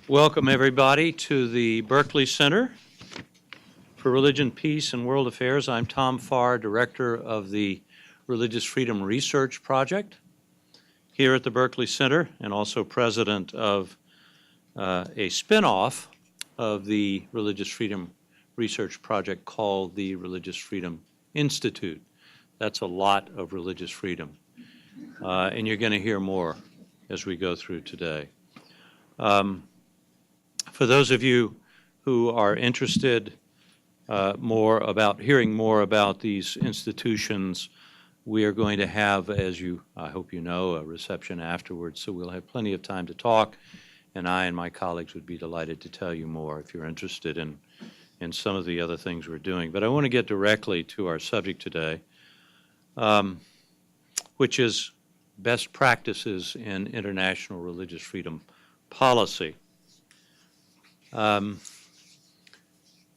Welcome, everybody, to the Berkley Center for Religion, Peace, and World Affairs. I'm Tom Farr, Director of the Religious Freedom Research Project here at the Berkley Center, and also President of a spinoff of the Religious Freedom Research Project called the Religious Freedom Institute. That's a lot of religious freedom, and you're going to hear more as we go through today. For those of you who are interested hearing more about these institutions, we are going to have, as I hope you know, a reception afterwards, so we'll have plenty of time to talk, and I and my colleagues would be delighted to tell you more if you're interested in some of the other things we're doing. But I want to get directly to our subject today, which is best practices in international religious freedom policy.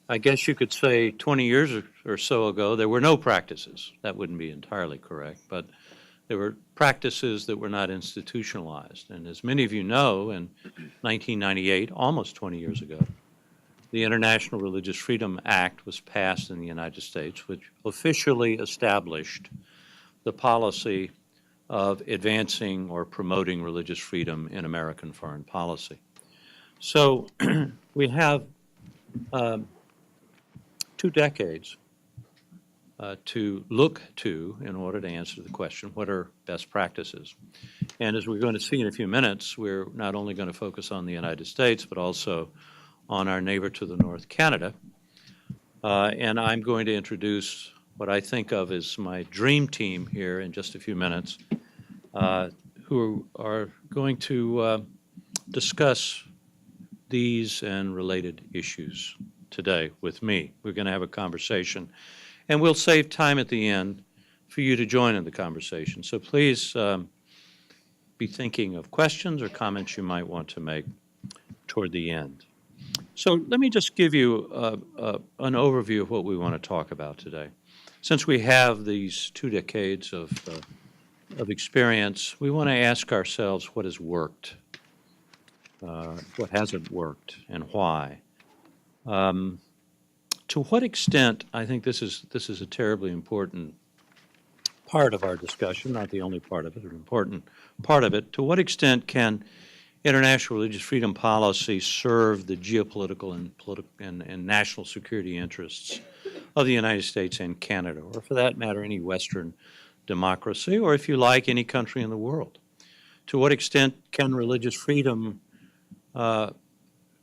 I guess you could say 20 years or so ago, there were no practices. That wouldn't be entirely correct, but there were practices that were not institutionalized. And as many of you know, in 1998, almost 20 years ago, the International Religious Freedom Act was passed in the United States, which officially established the policy of advancing or promoting religious freedom in American foreign policy. So we have 2 decades to look to in order to answer the question, what are best practices? And as we're going to see in a few minutes, we're not only going to focus on the United States, but also on our neighbor to the north, Canada. And I'm going to introduce what I think of as my dream team here in just a few minutes, who are going to discuss these and related issues today with me. We're going to have a conversation, and we'll save time at the end for you to join in the conversation. So please be thinking of questions or comments you might want to make toward the end. So let me just give you an overview of what we want to talk about today. Since we have these 2 decades of experience, we want to ask ourselves what has worked, what hasn't worked, and why. To what extent, I think this is a terribly important part of our discussion, not the only part of it, an important part of it. To what extent can international religious freedom policy serve the geopolitical and national security interests of the United States and Canada, or for that matter, any Western democracy, or if you like, any country in the world? To what extent can religious freedom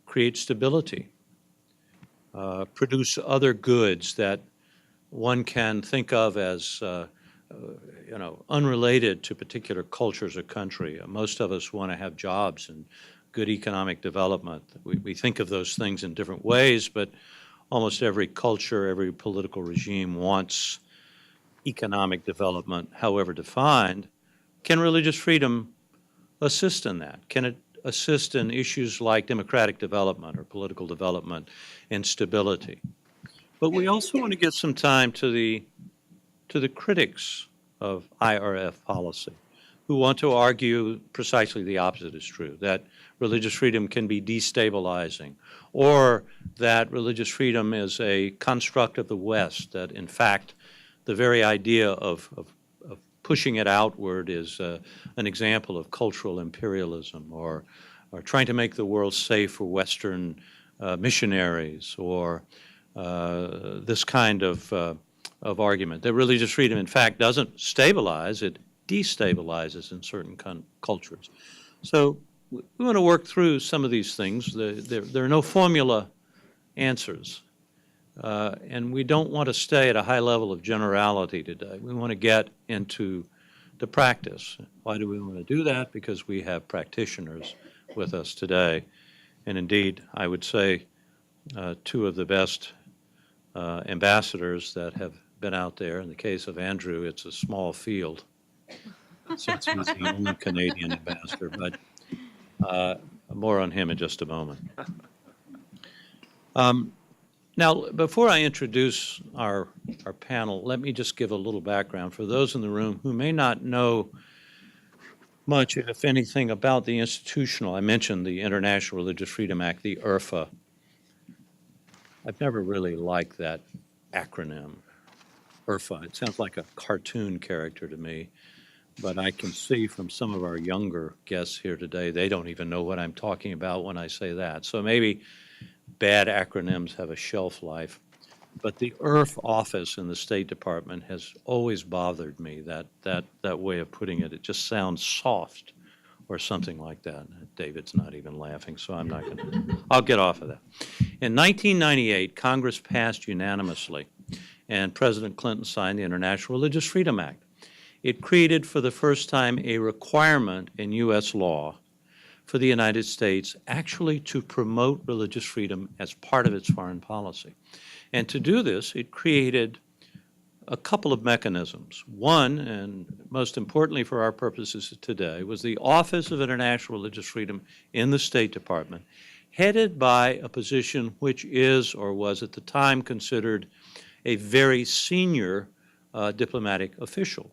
create stability, produce other goods that one can think of as unrelated to particular cultures or country? Most of us want to have jobs and good economic development. We think of those things in different ways, but almost every culture, every political regime wants economic development, however defined. Can religious freedom assist in that? Can it assist in issues like democratic development or political development and stability? But we also want to give some time to the critics of IRF policy, who want to argue precisely the opposite is true, that religious freedom can be destabilizing, or that religious freedom is a construct of the West, that in fact the very idea of pushing it outward is an example of cultural imperialism, or trying to make the world safe for Western missionaries, or this kind of argument, that religious freedom in fact doesn't stabilize, it destabilizes in certain cultures. So we want to work through some of these things. There are no formula answers. And we don't want to stay at a high level of generality today. We want to get into the practice. Why do we want to do that? Because we have practitioners with us today. And indeed, I would say 2 of the best ambassadors that have been out there. In the case of Andrew, it's a small field since he's the only Canadian ambassador, but more on him in just a moment. Now, before I introduce our panel, let me just give a little background for those in the room who may not know much, if anything, about the institutional. I mentioned the International Religious Freedom Act, the IRFA. I've never really liked that acronym, IRFA. It sounds like a cartoon character to me, but I can see from some of our younger guests here today, they don't even know what I'm talking about when I say that. So maybe bad acronyms have a shelf life. But the IRF office in the State Department has always bothered me, that way of putting it. It just sounds soft or something like that. David's not even laughing, so I'm not going to, I'll get off of that. In 1998, Congress passed unanimously, and President Clinton signed the International Religious Freedom Act. It created for the first time a requirement in U.S. law for the United States actually to promote religious freedom as part of its foreign policy. And to do this, it created a couple of mechanisms. One, and most importantly for our purposes today, was the Office of International Religious Freedom in the State Department, headed by a position which is or was at the time considered a very senior diplomatic official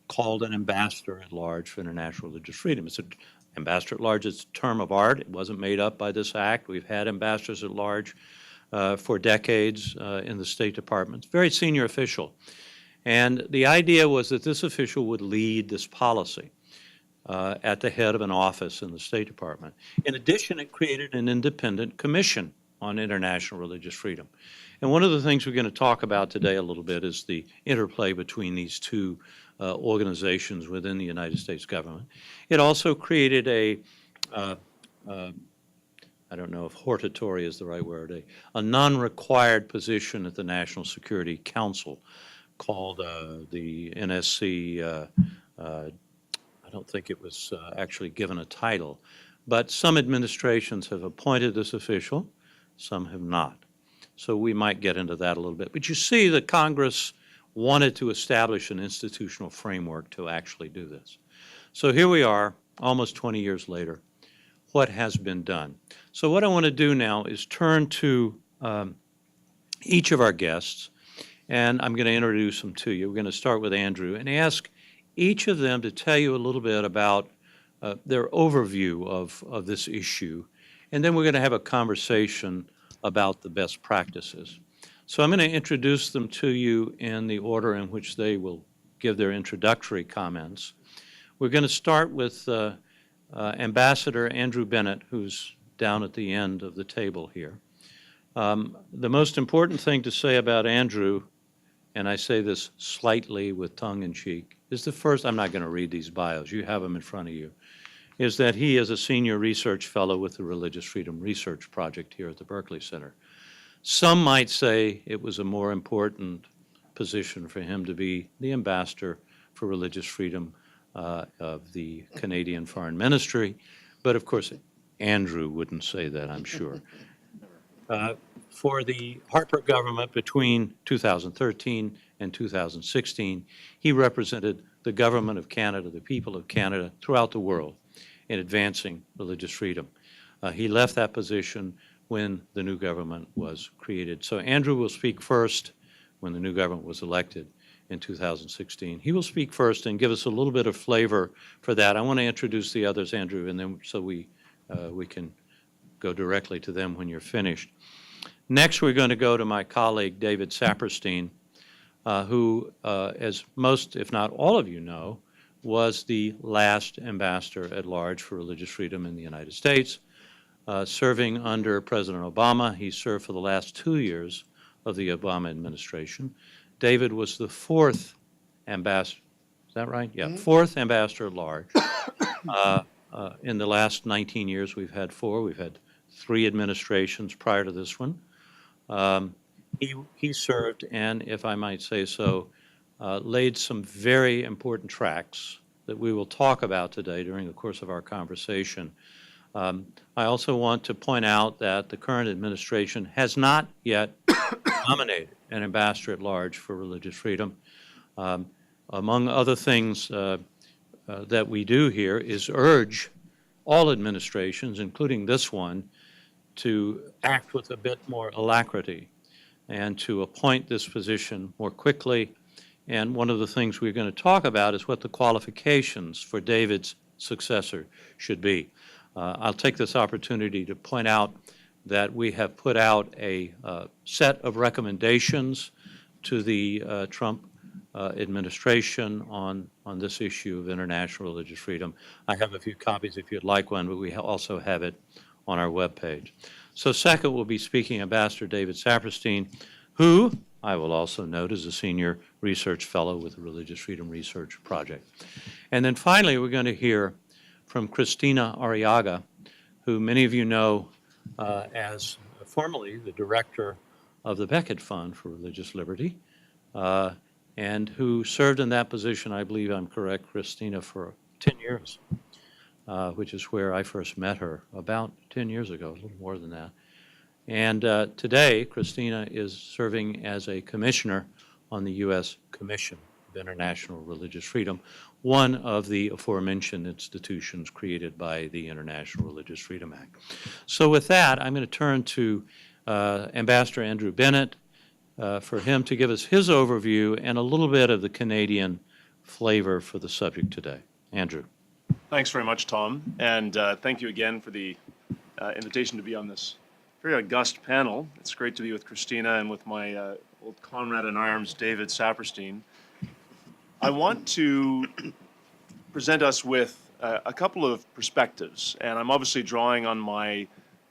called an ambassador at large for international religious freedom. It's an ambassador at large is a term of art. It wasn't made up by this act. We've had ambassadors at large for decades in the State Department. Very senior official. And the idea was that this official would lead this policy at the head of an office in the State Department. In addition, it created an independent commission on international religious freedom. And one of the things we're going to talk about today a little bit is the interplay between these two organizations within the United States government. It also created I don't know if hortatory is the right word, a non-required position at the National Security Council called the NSC. I don't think it was actually given a title, but some administrations have appointed this official, some have not. So we might get into that a little bit. But you see that Congress wanted to establish an institutional framework to actually do this. So here we are, almost 20 years later. What has been done? So what I want to do now is turn to each of our guests, and I'm going to introduce them to you. We're going to start with Andrew and ask each of them to tell you a little bit about their overview of this issue, and then we're going to have a conversation about the best practices. So I'm going to introduce them to you in the order in which they will give their introductory comments. We're going to start with Ambassador Andrew Bennett, who's down at the end of the table here. The most important thing to say about Andrew, and I say this slightly with tongue-in-cheek, is the first, I'm not going to read these bios, you have them in front of you, is that he is a senior research fellow with the Religious Freedom Research Project here at the Berkley Center. Some might say it was a more important position for him to be the ambassador for religious freedom of the Canadian Foreign Ministry, but of course Andrew wouldn't say that, I'm sure. For the Harper government between 2013 and 2016, he represented the government of Canada, the people of Canada throughout the world in advancing religious freedom. He left that position when the new government was created. So Andrew will speak first when the new government was elected in 2016. He will speak first and give us a little bit of flavor for that. I want to introduce the others, Andrew, and then so we can go directly to them when you're finished. Next, we're going to go to my colleague, David Saperstein, who, as most, if not all of you know, was the last ambassador at large for religious freedom in the United States, serving under President Obama. He served for the last 2 years of the Obama administration. David was the fourth ambassador, is that right? Yeah, fourth ambassador at large. In the last 19 years, we've had 4. We've had 3 administrations prior to this one. He served, and if I might say so, laid some very important tracks that we will talk about today during the course of our conversation. I also want to point out that the current administration has not yet nominated an ambassador at large for religious freedom. Among other things that we do here is urge all administrations, including this one, to act with a bit more alacrity and to appoint this position more quickly. And one of the things we're going to talk about is what the qualifications for David's successor should be. I'll take this opportunity to point out that we have put out a set of recommendations to the Trump administration on this issue of international religious freedom. I have a few copies if you'd like one, but we also have it on our webpage. So second, we'll be speaking Ambassador David Saperstein, who I will also note is a senior research fellow with the Religious Freedom Research Project. And then finally, we're going to hear from Kristina Arriaga, who many of you know as formerly the director of the Beckett Fund for Religious Liberty, and who served in that position, I believe I'm correct, Kristina, for 10 years, which is where I first met her about 10 years ago, a little more than that. And today, Kristina is serving as a commissioner on the U.S. Commission of International Religious Freedom, one of the aforementioned institutions created by the International Religious Freedom Act. So with that, I'm going to turn to Ambassador Andrew Bennett for him to give us his overview and a little bit of the Canadian flavor for the subject today. Andrew. Thanks very much, Tom, and thank you again for the invitation to be on this very august panel. It's great to be with Kristina and with my old comrade in arms, David Saperstein. I want to present us with a couple of perspectives, and I'm obviously drawing on my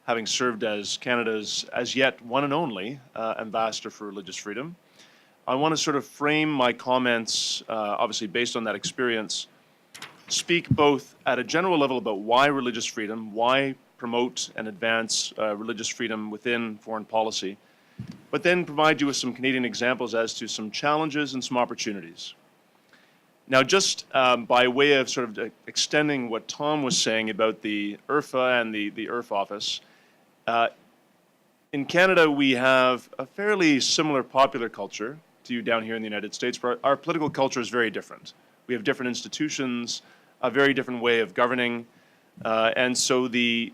having served as Canada's as yet one and only ambassador for religious freedom. I want to sort of frame my comments, obviously based on that experience, speak both at a general level about why religious freedom, why promote and advance religious freedom within foreign policy, but then provide you with some Canadian examples as to some challenges and some opportunities. Now, just by way of sort of extending what Tom was saying about the IRFA and the IRF office, in Canada we have a fairly similar popular culture to you down here in the United States, but our political culture is very different. We have different institutions, a very different way of governing, and so the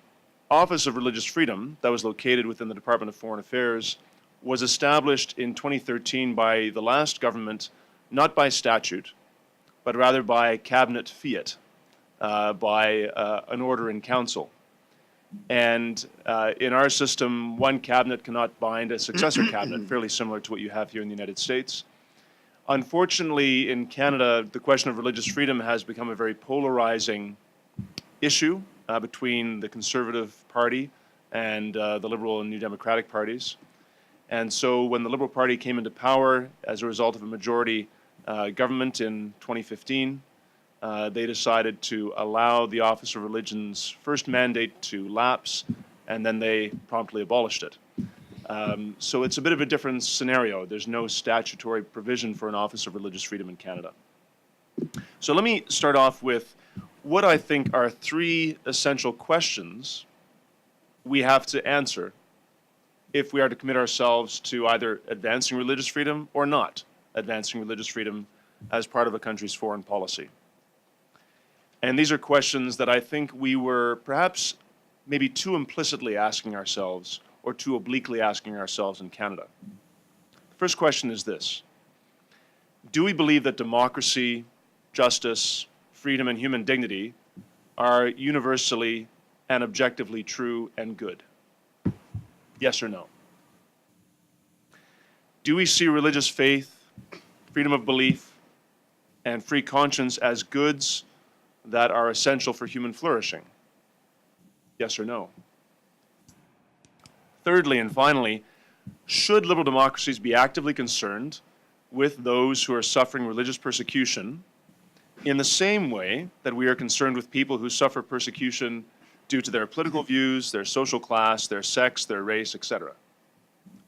Office of Religious Freedom that was located within the Department of Foreign Affairs was established in 2013 by the last government, not by statute, but rather by cabinet fiat, by an order in council. And in our system, one cabinet cannot bind a successor cabinet, fairly similar to what you have here in the United States. Unfortunately, in Canada, the question of religious freedom has become a very polarizing issue between the Conservative Party and the Liberal and New Democratic parties. And so when the Liberal Party came into power as a result of a majority government in 2015, they decided to allow the Office of Religion's first mandate to lapse, and then they promptly abolished it. So it's a bit of a different scenario. There's no statutory provision for an Office of Religious Freedom in Canada. So let me start off with what I think are three essential questions we have to answer if we are to commit ourselves to either advancing religious freedom or not advancing religious freedom as part of a country's foreign policy. And these are questions that I think we were perhaps maybe too implicitly asking ourselves or too obliquely asking ourselves in Canada. The first question is this: do we believe that democracy, justice, freedom, and human dignity are universally and objectively true and good? Yes or no? Do we see religious faith, freedom of belief, and free conscience as goods that are essential for human flourishing? Yes or no? Thirdly and finally, should liberal democracies be actively concerned with those who are suffering religious persecution in the same way that we are concerned with people who suffer persecution due to their political views, their social class, their sex, their race, etc.?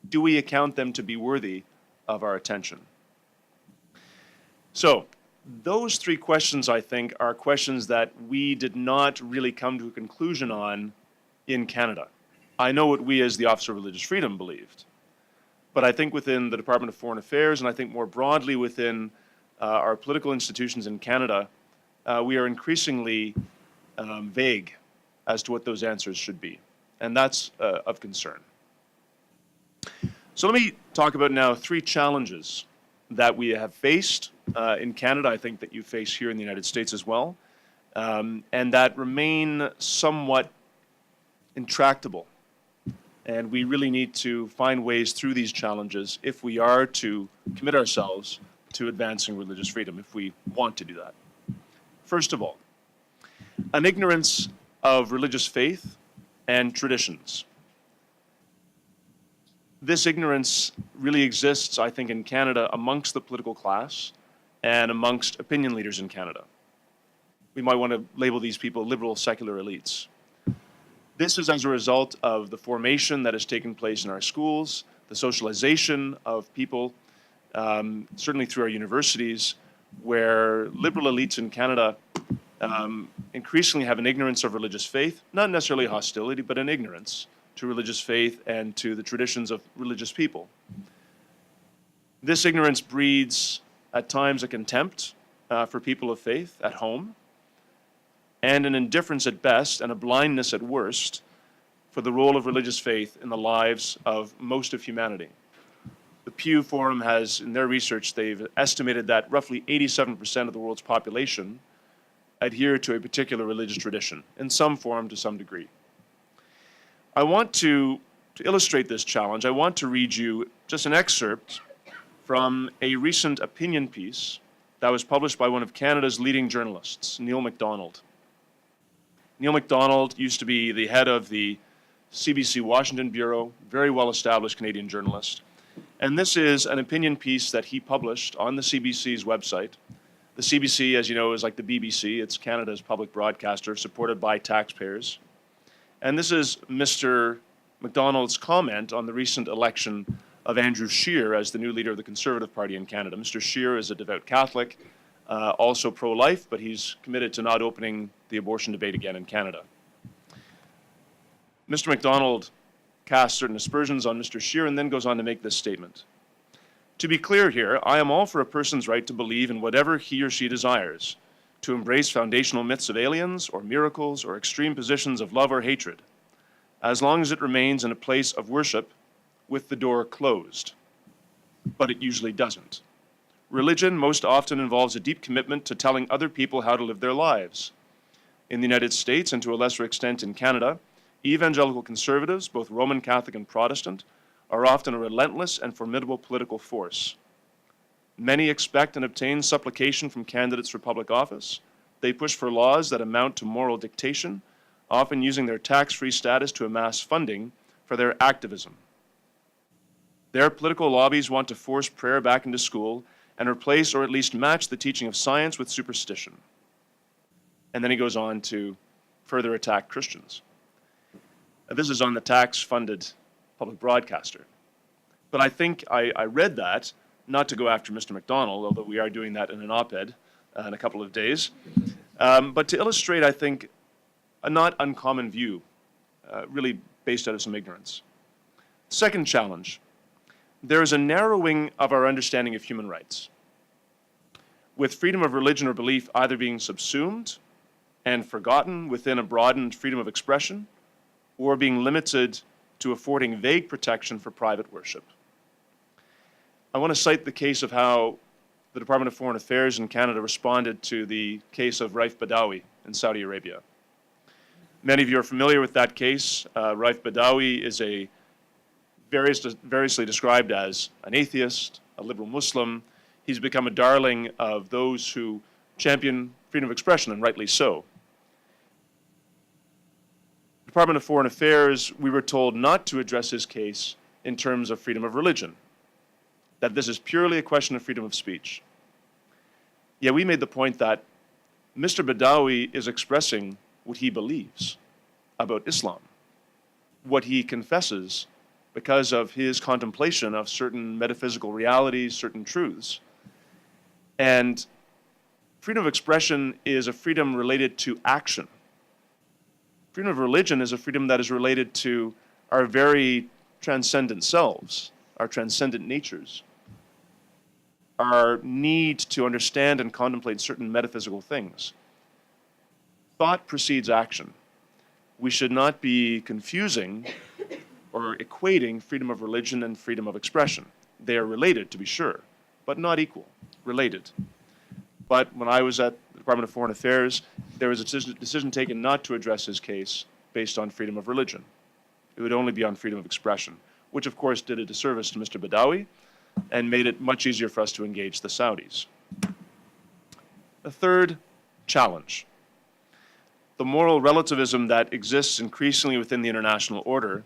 Do we account them to be worthy of our attention? So, those three questions, I think, are questions that we did not really come to a conclusion on in Canada. I know what we as the Office of Religious Freedom believed, but I think within the Department of Foreign Affairs, and I think more broadly within our political institutions in Canada, we are increasingly vague as to what those answers should be, and that's of concern. So let me talk about now three challenges that we have faced in Canada, I think that you face here in the United States as well, and that remain somewhat intractable. And we really need to find ways through these challenges if we are to commit ourselves to advancing religious freedom, if we want to do that. First of all, an ignorance of religious faith and traditions. This ignorance really exists, I think, in Canada amongst the political class and amongst opinion leaders in Canada. We might want to label these people liberal secular elites. This is as a result of the formation that has taken place in our schools, the socialization of people, certainly through our universities, where liberal elites in Canada increasingly have an ignorance of religious faith, not necessarily hostility, but an ignorance to religious faith and to the traditions of religious people. This ignorance breeds, at times, a contempt for people of faith at home, and an indifference at best and a blindness at worst for the role of religious faith in the lives of most of humanity. The Pew Forum has, in their research, they've estimated that roughly 87% of the world's population adhere to a particular religious tradition, in some form to some degree. I want to illustrate this challenge, I want to read you just an excerpt from a recent opinion piece that was published by one of Canada's leading journalists, Neil MacDonald. Neil MacDonald used to be the head of the CBC Washington Bureau, very well-established Canadian journalist. And this is an opinion piece that he published on the CBC's website. The CBC, as you know, is like the BBC. It's Canada's public broadcaster, supported by taxpayers. And this is Mr. MacDonald's comment on the recent election of Andrew Scheer as the new leader of the Conservative Party in Canada. Mr. Scheer is a devout Catholic, also pro-life, but he's committed to not opening the abortion debate again in Canada. Mr. MacDonald casts certain aspersions on Mr. Scheer and then goes on to make this statement. To be clear here, I am all for a person's right to believe in whatever he or she desires, to embrace foundational myths of aliens or miracles or extreme positions of love or hatred, as long as it remains in a place of worship with the door closed. But it usually doesn't. Religion most often involves a deep commitment to telling other people how to live their lives. In the United States, and to a lesser extent in Canada, evangelical conservatives, both Roman Catholic and Protestant, are often a relentless and formidable political force. Many expect and obtain supplication from candidates for public office. They push for laws that amount to moral dictation, often using their tax-free status to amass funding for their activism. Their political lobbies want to force prayer back into school and replace or at least match the teaching of science with superstition. And then he goes on to further attack Christians. This is on the tax-funded public broadcaster. But I think I read that, not to go after Mr. MacDonald, although we are doing that in an op-ed in a couple of days, but to illustrate, I think, a not uncommon view, really based out of some ignorance. Second challenge. There is a narrowing of our understanding of human rights, with freedom of religion or belief either being subsumed and forgotten within a broadened freedom of expression, or being limited to affording vague protection for private worship. I want to cite the case of how the Department of Foreign Affairs in Canada responded to the case of Raif Badawi in Saudi Arabia. Many of you are familiar with that case. Raif Badawi is variously described as an atheist, a liberal Muslim. He's become a darling of those who champion freedom of expression, and rightly so. The Department of Foreign Affairs, we were told not to address his case in terms of freedom of religion, that this is purely a question of freedom of speech. Yet we made the point that Mr. Badawi is expressing what he believes about Islam, what he confesses because of his contemplation of certain metaphysical realities, certain truths. And freedom of expression is a freedom related to action. Freedom of religion is a freedom that is related to our very transcendent selves, our transcendent natures, our need to understand and contemplate certain metaphysical things. Thought precedes action. We should not be confusing or equating freedom of religion and freedom of expression. They are related, to be sure, but not equal, related. But when I was at the Department of Foreign Affairs, there was a decision taken not to address his case based on freedom of religion. It would only be on freedom of expression, which of course did a disservice to Mr. Badawi and made it much easier for us to engage the Saudis. The third challenge, the moral relativism that exists increasingly within the international order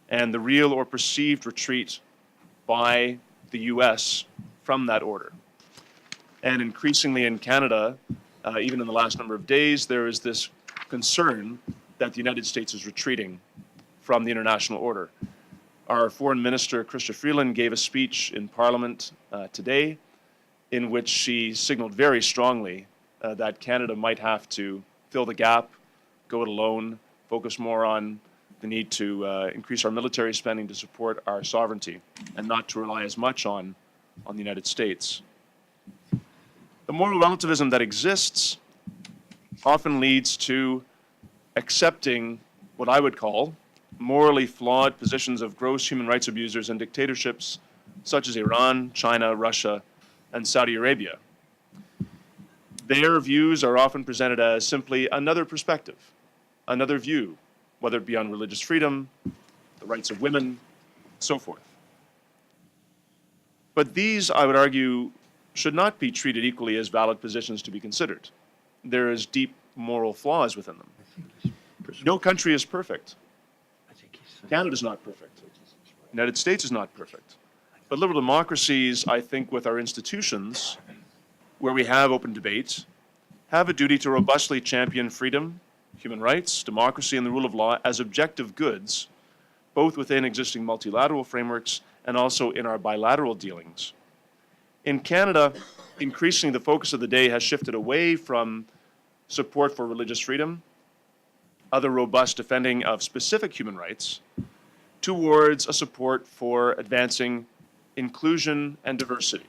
and the real or perceived retreat by the US from that order. And increasingly in Canada, even in the last number of days, there is this concern that the United States is retreating from the international order. Our Foreign Minister, Chrystia Freeland, gave a speech in Parliament today in which she signaled very strongly that Canada might have to fill the gap, go it alone, focus more on the need to increase our military spending to support our sovereignty and not to rely as much on the United States. The moral relativism that exists often leads to accepting what I would call morally flawed positions of gross human rights abusers and dictatorships such as Iran, China, Russia, and Saudi Arabia. Their views are often presented as simply another perspective, another view, whether it be on religious freedom, the rights of women, so forth. But these, I would argue, should not be treated equally as valid positions to be considered. There is deep moral flaws within them. No country is perfect. Canada is not perfect. The United States is not perfect. But liberal democracies, I think, with our institutions, where we have open debate, have a duty to robustly champion freedom, human rights, democracy, and the rule of law as objective goods, both within existing multilateral frameworks and also in our bilateral dealings. In Canada, increasingly the focus of the day has shifted away from support for religious freedom, other robust defending of specific human rights, towards a support for advancing inclusion and diversity,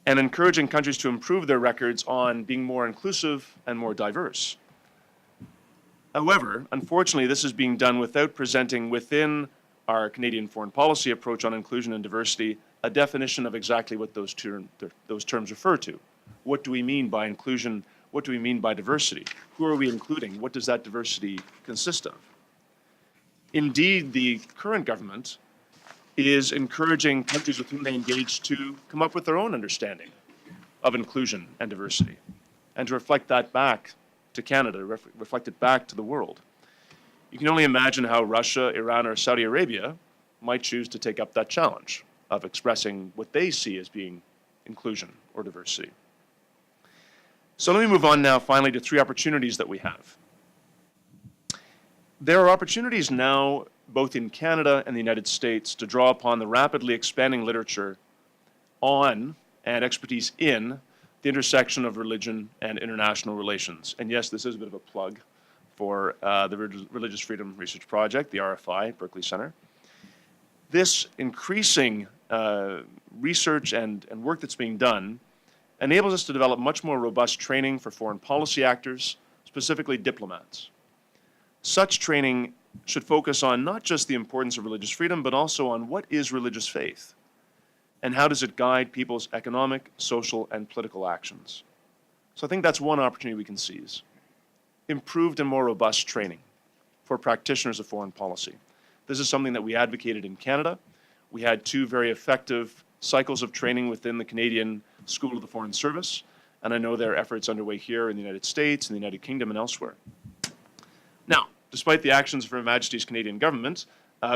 and encouraging countries to improve their records on being more inclusive and more diverse. However, unfortunately, this is being done without presenting within our Canadian foreign policy approach on inclusion and diversity a definition of exactly what those terms refer to. What do we mean by inclusion? What do we mean by diversity? Who are we including? What does that diversity consist of? Indeed, the current government is encouraging countries with whom they engage to come up with their own understanding of inclusion and diversity and to reflect that back to Canada, reflect it back to the world. You can only imagine how Russia, Iran, or Saudi Arabia might choose to take up that challenge of expressing what they see as being inclusion or diversity. So let me move on now finally to three opportunities that we have. There are opportunities now both in Canada and the United States to draw upon the rapidly expanding literature on and expertise in the intersection of religion and international relations. And yes, this is a bit of a plug for the Religious Freedom Research Project, the RFI, Berkley Center. This increasing research and work that's being done enables us to develop much more robust training for foreign policy actors, specifically diplomats. Such training should focus on not just the importance of religious freedom, but also on what is religious faith and how does it guide people's economic, social, and political actions. So I think that's one opportunity we can seize. Improved and more robust training for practitioners of foreign policy. This is something that we advocated in Canada. We had two very effective cycles of training within the Canadian School of the Foreign Service, and I know there are efforts underway here in the United States, in the United Kingdom, and elsewhere. Now, despite the actions of Her Majesty's Canadian government,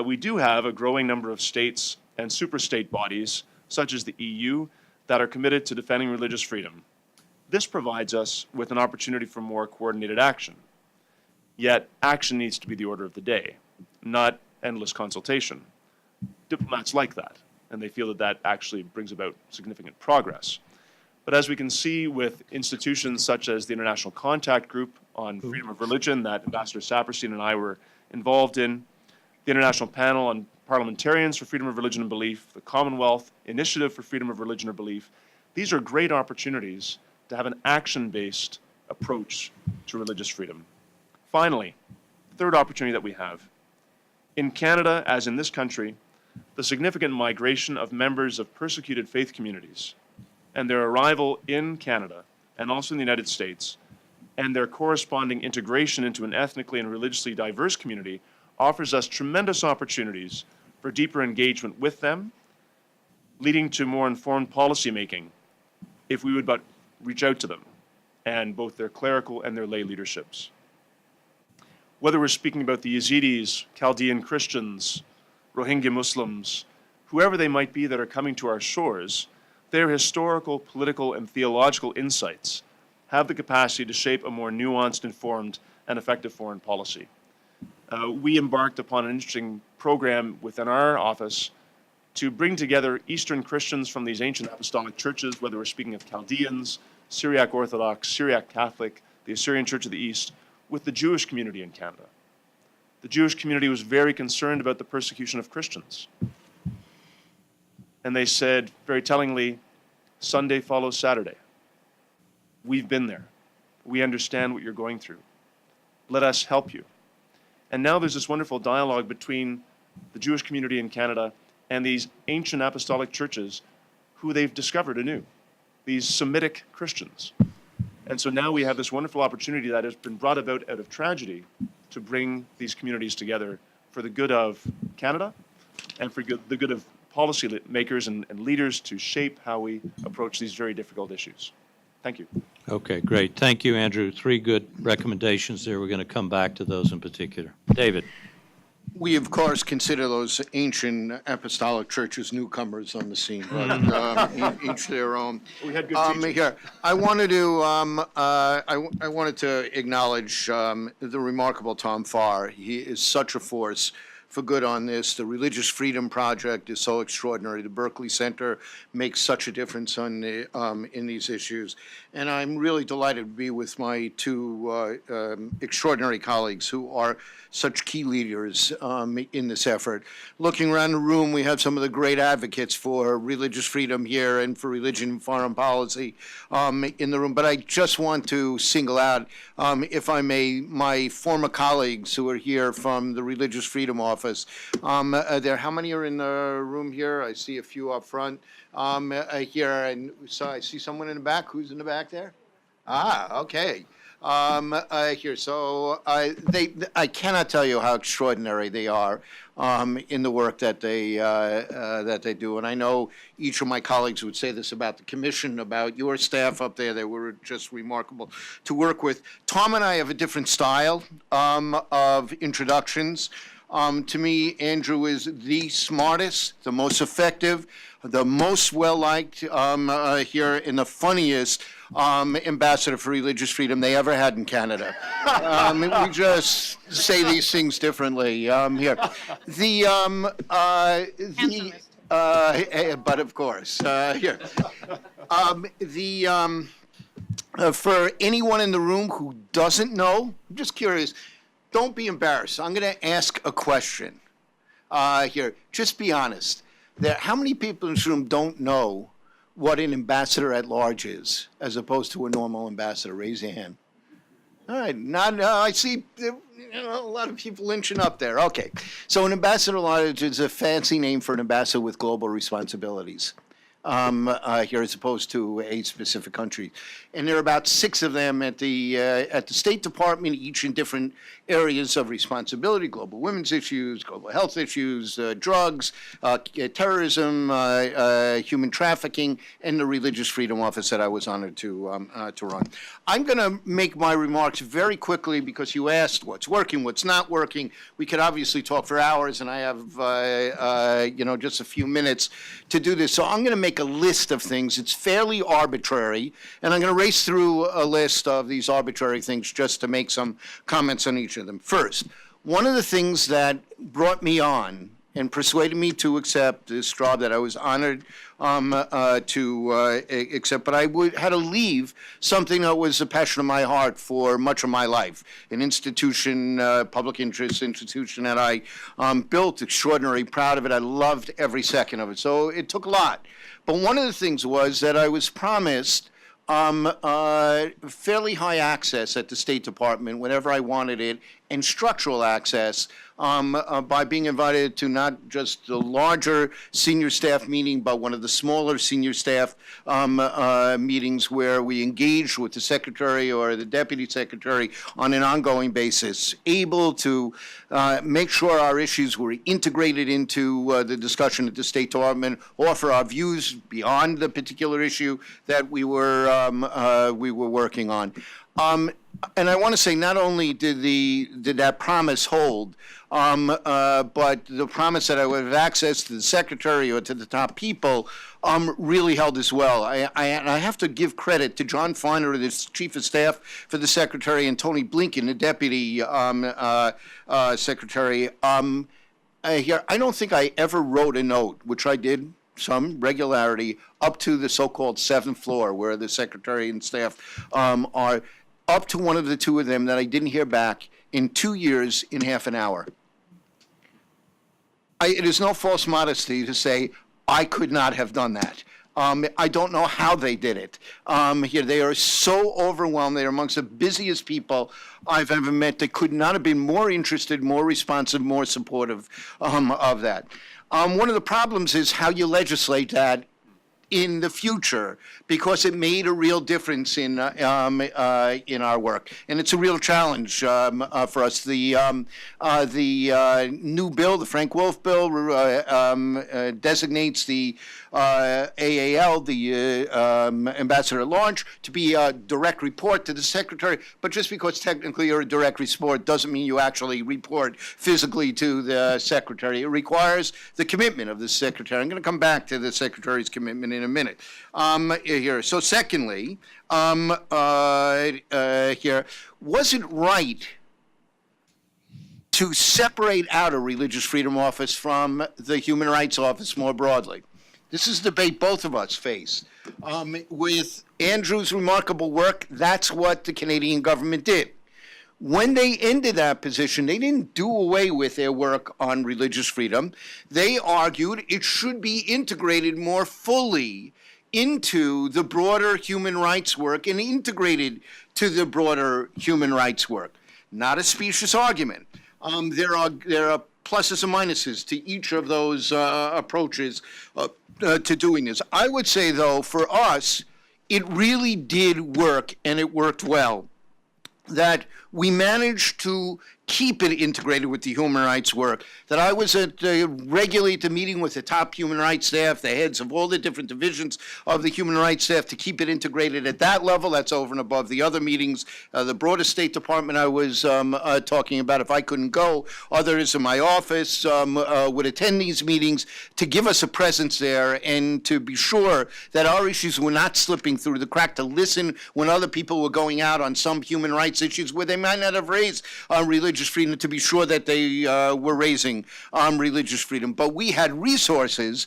we do have a growing number of states and superstate bodies, such as the EU, that are committed to defending religious freedom. This provides us with an opportunity for more coordinated action. Yet, action needs to be the order of the day, not endless consultation. Diplomats like that, and they feel that that actually brings about significant progress. But as we can see with institutions such as the International Contact Group on Freedom of Religion that Ambassador Saperstein and I were involved in, the International Panel on Parliamentarians for Freedom of Religion and Belief, the Commonwealth Initiative for Freedom of Religion or Belief, these are great opportunities to have an action-based approach to religious freedom. Finally, third opportunity that we have. In Canada, as in this country, the significant migration of members of persecuted faith communities and their arrival in Canada and also in the United States and their corresponding integration into an ethnically and religiously diverse community offers us tremendous opportunities for deeper engagement with them, leading to more informed policy making if we would but reach out to them and both their clerical and their lay leaderships. Whether we're speaking about the Yazidis, Chaldean Christians, Rohingya Muslims, whoever they might be that are coming to our shores, their historical, political, and theological insights have the capacity to shape a more nuanced, informed, and effective foreign policy. We embarked upon an interesting program within our office to bring together Eastern Christians from these ancient apostolic churches, whether we're speaking of Chaldeans, Syriac Orthodox, Syriac Catholic, the Assyrian Church of the East, with the Jewish community in Canada. The Jewish community was very concerned about the persecution of Christians. And they said, very tellingly, Sunday follows Saturday. We've been there. We understand what you're going through. Let us help you. And now there's this wonderful dialogue between the Jewish community in Canada and these ancient apostolic churches who they've discovered anew, these Semitic Christians. And so now we have this wonderful opportunity that has been brought about out of tragedy to bring these communities together for the good of Canada and for the good of policy makers and leaders to shape how we approach these very difficult issues. Thank you. Okay, great. Thank you, Andrew. 3 good recommendations there. We're going to come back to those in particular. David. We, of course, consider those ancient apostolic churches newcomers on the scene, but each their own. We had good teaching. Here, I wanted to acknowledge the remarkable Tom Farr. He is such a force for good on this. The Religious Freedom Project is so extraordinary. The Berkley Center makes such a difference on in these issues. And I'm really delighted to be with my 2 extraordinary colleagues who are such key leaders in this effort. Looking around the room, we have some of the great advocates for religious freedom here and for religion and foreign policy in the room. But I just want to single out, if I may, my former colleagues who are here from the Religious Freedom Office. How many are in the room here? I see a few up front here, and so I see someone in the back. Who's in the back there? Ah, okay. Here, so I cannot tell you how extraordinary they are in the work that they do, and I know each of my colleagues would say this about the commission, about your staff up there. They were just remarkable to work with. Tom and I have a different style of introductions. To me, Andrew is the smartest, the most effective, the most well-liked here, and the funniest ambassador for religious freedom they ever had in Canada. We just say these things differently here. But of course, here. For anyone in the room who doesn't know, I'm just curious. Don't be embarrassed. I'm going to ask a question here. Just be honest. How many people in this room don't know what an ambassador at large is, as opposed to a normal ambassador? Raise your hand. All right. I see a lot of people lynching up there. Okay. So an ambassador at large is a fancy name for an ambassador with global responsibilities. Here as opposed to a specific country. And there are about 6 of them at the State Department, each in different areas of responsibility: global women's issues, global health issues, drugs, terrorism, human trafficking, and the Religious Freedom Office that I was honored to run. I'm going to make my remarks very quickly because you asked what's working, what's not working. We could obviously talk for hours, and I have just a few minutes to do this. So I'm going to make a list of things. It's fairly arbitrary, and I'm going to race through a list of these arbitrary things just to make some comments on each of them. First, one of the things that brought me on and persuaded me to accept this job that I was honored to accept, but I had to leave something that was a passion of my heart for much of my life, an institution, public interest institution that I built, extraordinarily proud of it. I loved every second of it. So it took a lot. But one of the things was that I was promised fairly high access at the State Department whenever I wanted it, and structural access by being invited to not just the larger senior staff meeting, but one of the smaller senior staff meetings where we engage with the secretary or the deputy secretary on an ongoing basis, able to make sure our issues were integrated into the discussion at the State Department, offer our views beyond the particular issue that we were working on. And I want to say, not only did that promise hold, but the promise that I would have access to the secretary or to the top people really held as well. I have to give credit to John Feiner, the chief of staff for the secretary, and Tony Blinken, the deputy secretary. Here, I don't think I ever wrote a note, which I did some regularity, up to the so-called 7th floor, where the secretary and staff are, up to one of the two of them that I didn't hear back in 2 years in half an hour. It is no false modesty to say I could not have done that. I don't know how they did it. Here, they are so overwhelmed. They are amongst the busiest people I've ever met. They could not have been more interested, more responsive, more supportive of that. One of the problems is how you legislate that in the future, because it made a real difference in our work, and it's a real challenge for us. The new bill, the Frank Wolf bill, designates the AAL, the ambassador at large, to be a direct report to the secretary. But just because technically you're a direct report doesn't mean you actually report physically to the secretary. It requires the commitment of the secretary. I'm going to come back to the secretary's commitment in a minute. Here. So secondly, here, was it right to separate out a religious freedom office from the human rights office more broadly? This is a debate both of us face. With Andrew's remarkable work, that's what the Canadian government did. When they ended that position, they didn't do away with their work on religious freedom. They argued it should be integrated more fully into the broader human rights work and integrated to the broader human rights work. Not a specious argument. There are pluses and minuses to each of those approaches to doing this. I would say, though, for us, it really did work, and it worked well, that we managed to keep it integrated with the human rights work, that I was regularly at the meeting with the top human rights staff, the heads of all the different divisions of the human rights staff, to keep it integrated at that level. That's over and above the other meetings. The broader State Department I was talking about, if I couldn't go, others in my office would attend these meetings to give us a presence there and to be sure that our issues were not slipping through the crack, to listen when other people were going out on some human rights issues where they might not have raised religious freedom, to be sure that they were raising religious freedom. But we had resources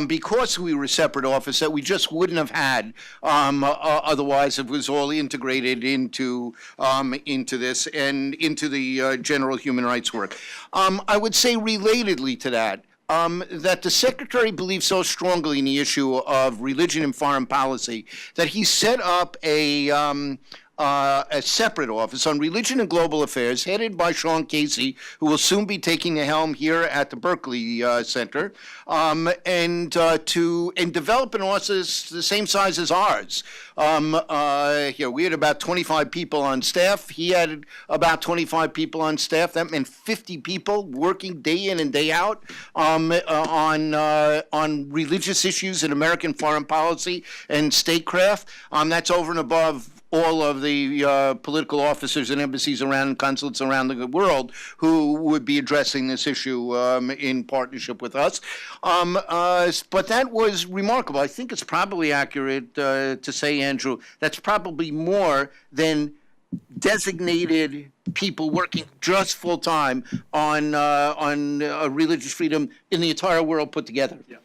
because we were a separate office that we just wouldn't have had otherwise. It was all integrated into this and into the general human rights work. I would say relatedly to that, that the secretary believes so strongly in the issue of religion and foreign policy that he set up a separate office on religion and global affairs, headed by Sean Casey, who will soon be taking the helm here at the Berkley Center, and develop an office the same size as ours. Here we had about 25 people on staff. He had about 25 people on staff. That meant 50 people working day in and day out on religious issues in American foreign policy and statecraft. That's over and above all of the political officers and embassies around and consulates around the world who would be addressing this issue in partnership with us. But that was remarkable. I think it's probably accurate to say, Andrew, that's probably more than designated people working just full time on religious freedom in the entire world put together. Yeah.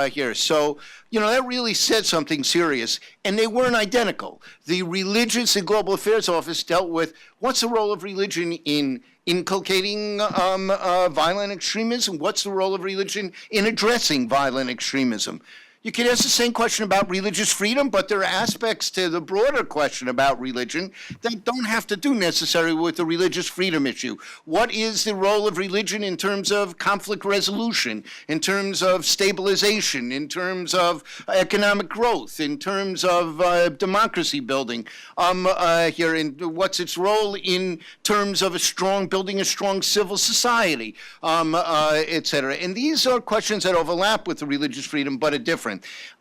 Here. So, that really said something serious. And they weren't identical. The Religious and Global Affairs Office dealt with what's the role of religion in inculcating violent extremism? What's the role of religion in addressing violent extremism? You could ask the same question about religious freedom, but there are aspects to the broader question about religion that don't have to do necessarily with the religious freedom issue. What is the role of religion in terms of conflict resolution, in terms of stabilization, in terms of economic growth, in terms of democracy building? Here, in what's its role in terms of building a strong civil society, et cetera. And these are questions that overlap with the religious freedom, but are different.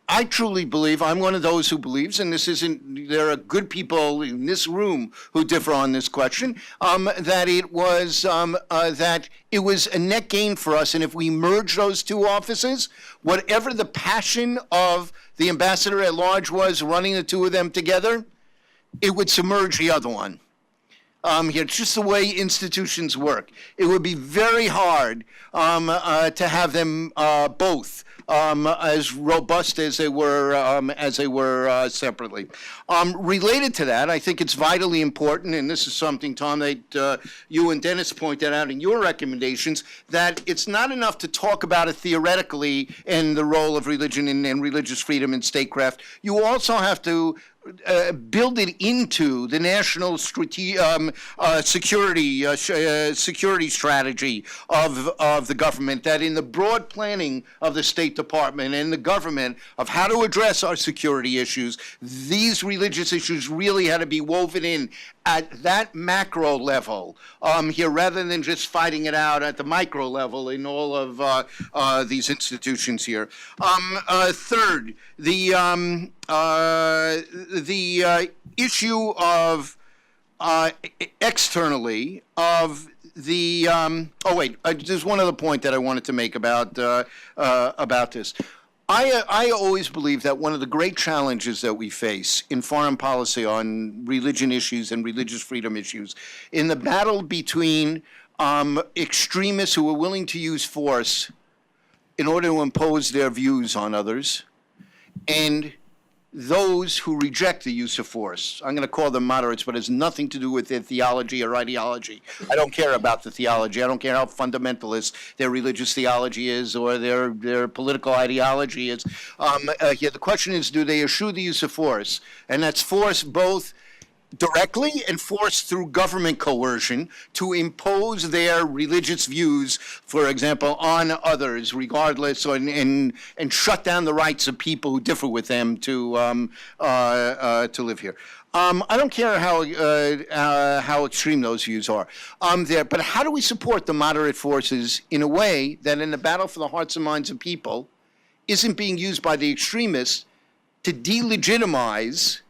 I truly believe, I'm one of those who believes, and there are good people in this room who differ on this question, that it was a net gain for us, and if we merge those two offices, whatever the passion of the ambassador at large was running the two of them together, it would submerge the other one. It's just the way institutions work. It would be very hard to have them both as robust as they were separately. Related to that, I think it's vitally important, and this is something, Tom, that you and Dennis pointed out in your recommendations, that it's not enough to talk about it theoretically in the role of religion and religious freedom in statecraft. You also have to build it into the national security strategy of the government, that in the broad planning of the State Department and the government of how to address our security issues, these religious issues really had to be woven in at that macro level here, rather than just fighting it out at the micro level in all of these institutions here. Third, the issue of externally of the there's one other point that I wanted to make about this. I always believe that one of the great challenges that we face in foreign policy on religion issues and religious freedom issues, in the battle between extremists who are willing to use force in order to impose their views on others, and those who reject the use of force. I'm going to call them moderates, but it has nothing to do with their theology or ideology. I don't care about the theology. I don't care how fundamentalist their religious theology is or their political ideology is. The question is, do they eschew the use of force? And that's force both directly and forced through government coercion to impose their religious views, for example, on others, regardless, and shut down the rights of people who differ with them to live here. I don't care how extreme those views are there, but how do we support the moderate forces in a way that in the battle for the hearts and minds of people isn't being used by the extremists to delegitimize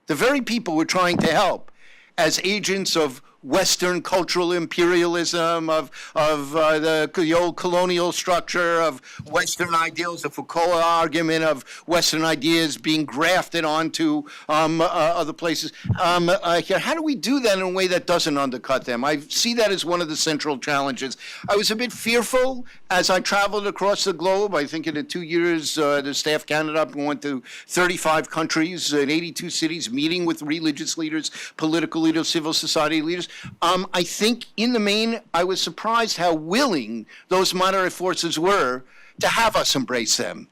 the very people we're trying to help as agents of Western cultural imperialism, of the old colonial structure, of Western ideals, the Foucault argument of Western ideas being grafted onto other places. How do we do that in a way that doesn't undercut them? I see that as one of the central challenges. I was a bit fearful as I traveled across the globe. I think in the 2 years the staff counted up and went to 35 countries in 82 cities, meeting with religious leaders, political leaders, civil society leaders. I think in the main, I was surprised how willing those moderate forces were to have us embrace them.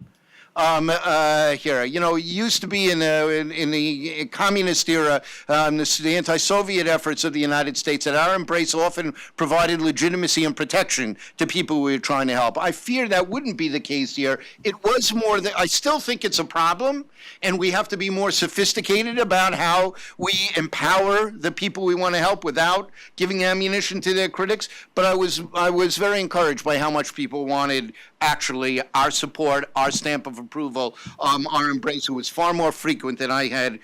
It used to be in the communist era, the anti-Soviet efforts of the United States, that our embrace often provided legitimacy and protection to people we were trying to help. I fear that wouldn't be the case here. It was more that I still think it's a problem, and we have to be more sophisticated about how we empower the people we want to help without giving ammunition to their critics. But I was very encouraged by how much people wanted actually our support, our stamp of approval, our embrace. It was far more frequent than I had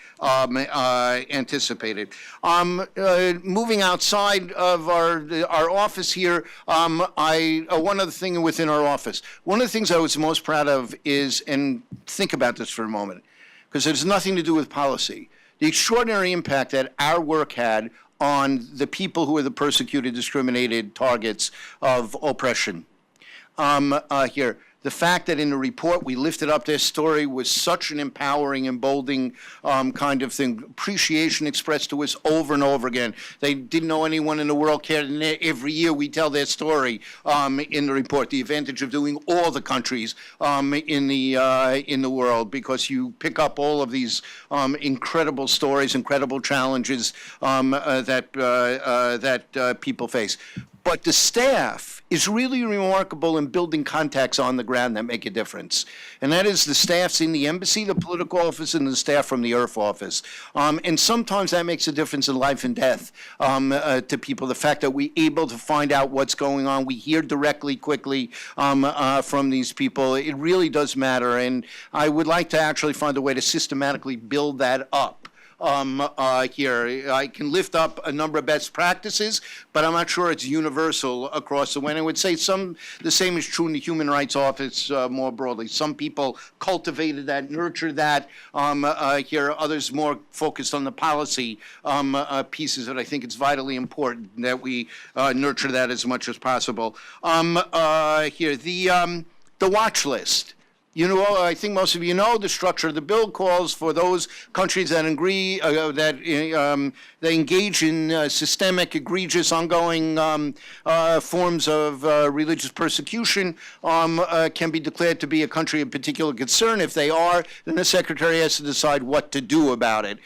anticipated. Moving outside of our office here, one other thing within our office. One of the things I was most proud of is, and think about this for a moment, because it has nothing to do with policy, the extraordinary impact that our work had on the people who are the persecuted, discriminated targets of oppression. the fact that in the report we lifted up their story was such an empowering, emboldening kind of thing. Appreciation expressed to us over and over again. They didn't know anyone in the world cared, and every year we tell their story in the report. The advantage of doing all the countries in the world, because you pick up all of these incredible stories, incredible challenges that people face. But the staff is really remarkable in building contacts on the ground that make a difference. And that is the staffs in the embassy, the political office, and the staff from the IRF office. And sometimes that makes a difference in life and death to people. The fact that we're able to find out what's going on, we hear directly, quickly from these people, it really does matter. And I would like to actually find a way to systematically build that up. Here. I can lift up a number of best practices, but I'm not sure it's universal across the way. And I would say the same is true in the Human Rights Office more broadly. Some people cultivated that, nurtured that. Here, others more focused on the policy pieces, but I think it's vitally important that we nurture that as much as possible. Here, the watch list. You know, I think most of you know the structure of the bill calls for those countries that agree that they engage in systemic, egregious, ongoing forms of religious persecution can be declared to be a country of particular concern. If they are, then the Secretary has to decide what to do about it.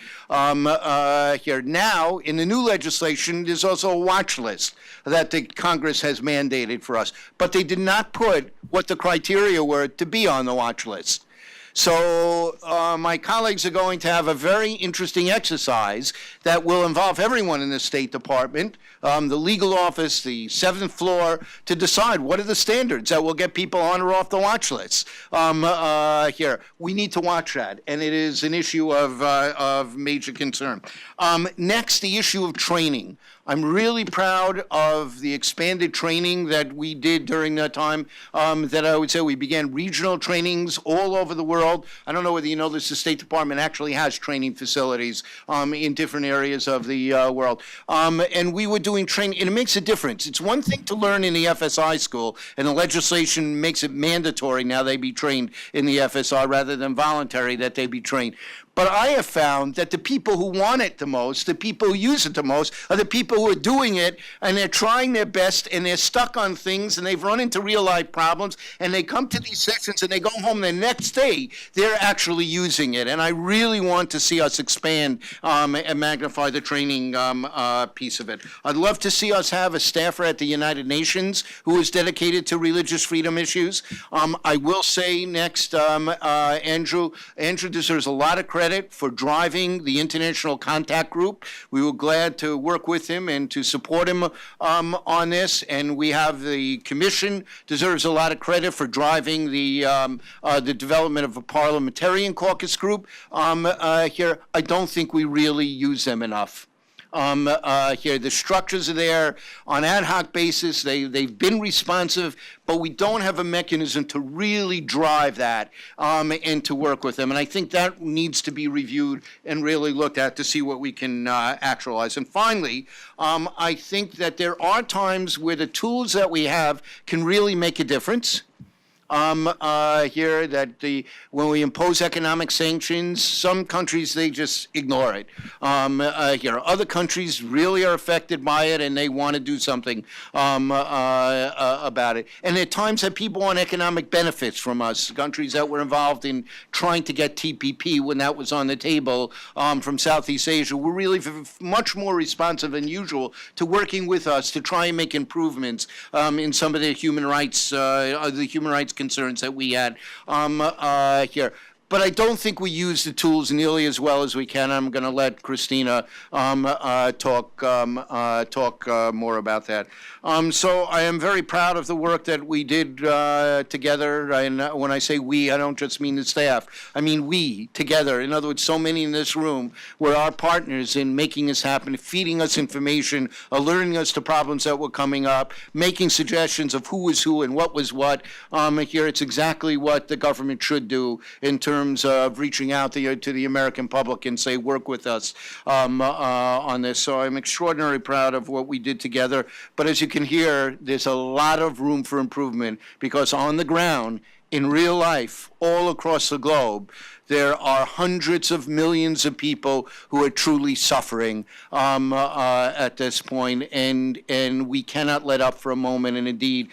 Here now, in the new legislation, there's also a watch list that the Congress has mandated for us, but they did not put what the criteria were to be on the watch list. So my colleagues are going to have a very interesting exercise that will involve everyone in the State Department, the legal office, the 7th floor, to decide what are the standards that will get people on or off the watch list. Here, we need to watch that, and it is an issue of major concern. Next, the issue of training. I'm really proud of the expanded training that we did during that time, that I would say we began regional trainings all over the world. I don't know whether you know this, the State Department actually has training facilities in different areas of the world. And we were doing training, and it makes a difference. It's one thing to learn in the FSI school, and the legislation makes it mandatory now they be trained in the FSI rather than voluntary that they be trained. But I have found that the people who want it the most, the people who use it the most, are the people who are doing it, and they're trying their best, and they're stuck on things, and they've run into real-life problems, and they come to these sessions, and they go home the next day, they're actually using it. And I really want to see us expand and magnify the training piece of it. I'd love to see us have a staffer at the United Nations who is dedicated to religious freedom issues. I will say next, Andrew deserves a lot of credit for driving the International Contact Group. We were glad to work with him and to support him on this. And we have the Commission deserves a lot of credit for driving the development of a parliamentarian caucus group. Here, I don't think we really use them enough. Here, the structures are there on ad hoc basis. They've been responsive, but we don't have a mechanism to really drive that and to work with them. And I think that needs to be reviewed and really looked at to see what we can actualize. And finally, I think that there are times where the tools that we have can really make a difference. Here that when we impose economic sanctions, some countries, they just ignore it. Here, other countries really are affected by it, and they want to do something about it. And at times that people want economic benefits from us, countries that were involved in trying to get TPP when that was on the table from Southeast Asia, were really much more responsive than usual to working with us to try and make improvements in some of the human rights concerns that we had here. But I don't think we use the tools nearly as well as we can. I'm going to let Kristina talk more about that. So I am very proud of the work that we did together. And when I say we, I don't just mean the staff. I mean we together. In other words, so many in this room were our partners in making this happen, feeding us information, alerting us to problems that were coming up, making suggestions of who was who and what was what. Here, it's exactly what the government should do in terms of reaching out to the American public and say, work with us on this. So I'm extraordinarily proud of what we did together. But as you can hear, there's a lot of room for improvement because on the ground, in real life, all across the globe, there are hundreds of millions of people who are truly suffering at this point, and we cannot let up for a moment. And indeed,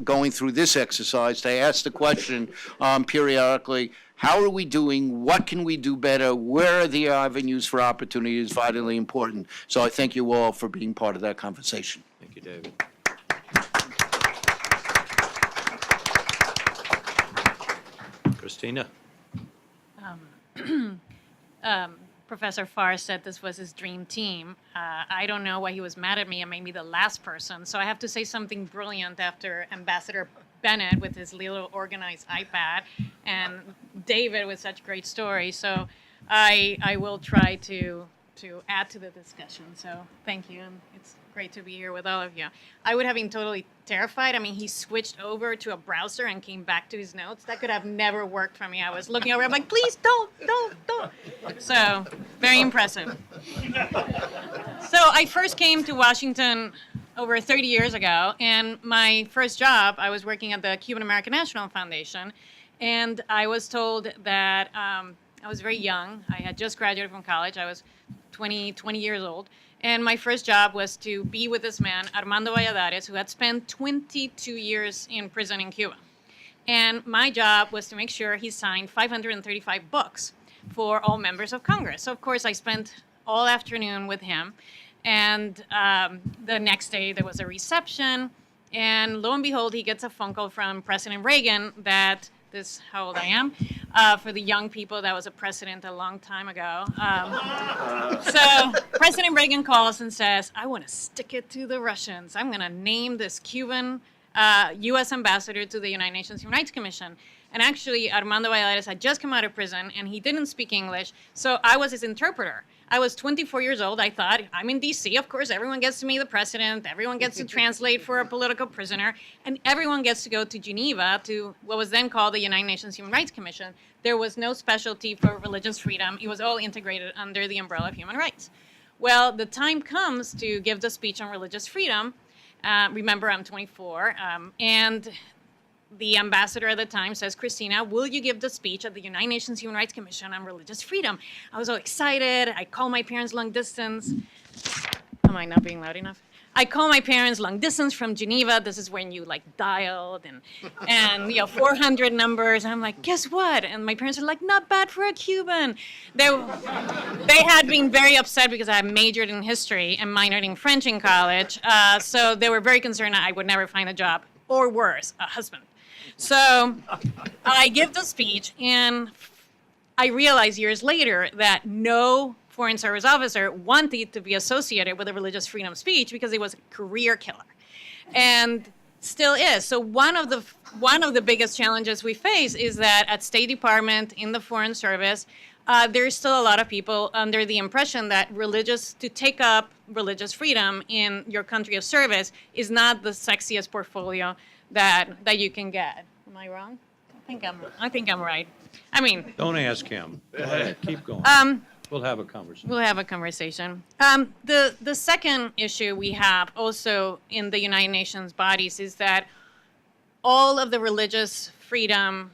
going through this exercise, they ask the question periodically, how are we doing? What can we do better? Where are the avenues for opportunity is vitally important. So I thank you all for being part of that conversation. Thank you, David. Kristina? Professor Farr said this was his dream team. I don't know why he was mad at me and made me the last person. So I have to say something brilliant after Ambassador Bennett with his little organized iPad and David with such great stories. So I will try to add to the discussion. So thank you. And it's great to be here with all of you. I would have been totally terrified. I mean, he switched over to a browser and came back to his notes. That could have never worked for me. I was looking over, I'm like, please don't. So, very impressive. So I first came to Washington over 30 years ago, and my first job, I was working at the Cuban American National Foundation, and I was told that I was very young. I had just graduated from college. I was 20 years old. And my first job was to be with this man, Armando Valladares, who had spent 22 years in prison in Cuba. And my job was to make sure he signed 535 books for all members of Congress. So, of course, I spent all afternoon with him. And the next day, there was a reception. And lo and behold, he gets a phone call from President Reagan that this is how old I am. For the young people, that was a president a long time ago. So President Reagan calls and says, I want to stick it to the Russians. I'm going to name this Cuban U.S. ambassador to the United Nations Human Rights Commission. And actually, Armando Valladares had just come out of prison, and he didn't speak English, so I was his interpreter. I was 24 years old. I thought, I'm in D.C. Of course, everyone gets to meet the president. Everyone gets to translate for a political prisoner. And everyone gets to go to Geneva to what was then called the United Nations Human Rights Commission. There was no specialty for religious freedom. It was all integrated under the umbrella of human rights. Well, the time comes to give the speech on religious freedom. Remember, I'm 24. And the ambassador at the time says, Kristina, will you give the speech at the United Nations Human Rights Commission on religious freedom? I was all excited. I called my parents long distance. Am I not being loud enough? I called my parents long distance from Geneva. This is when you dialed and 400 numbers. And I'm like, guess what? And my parents are like, not bad for a Cuban. They had been very upset because I majored in history and minored in French in college. So they were very concerned that I would never find a job, or worse, a husband. So I give the speech, and I realize years later that no Foreign Service officer wanted to be associated with a religious freedom speech because it was a career killer, and still is. So one of the biggest challenges we face is that at State Department, in the Foreign Service, there's still a lot of people under the impression that to take up religious freedom in your country of service is not the sexiest portfolio that you can get. Am I wrong? I think I'm right. I mean, Don't ask him. Go ahead, keep going. We'll have a conversation. we'll have a conversation. The second issue we have also in the United Nations bodies is that all of the religious freedom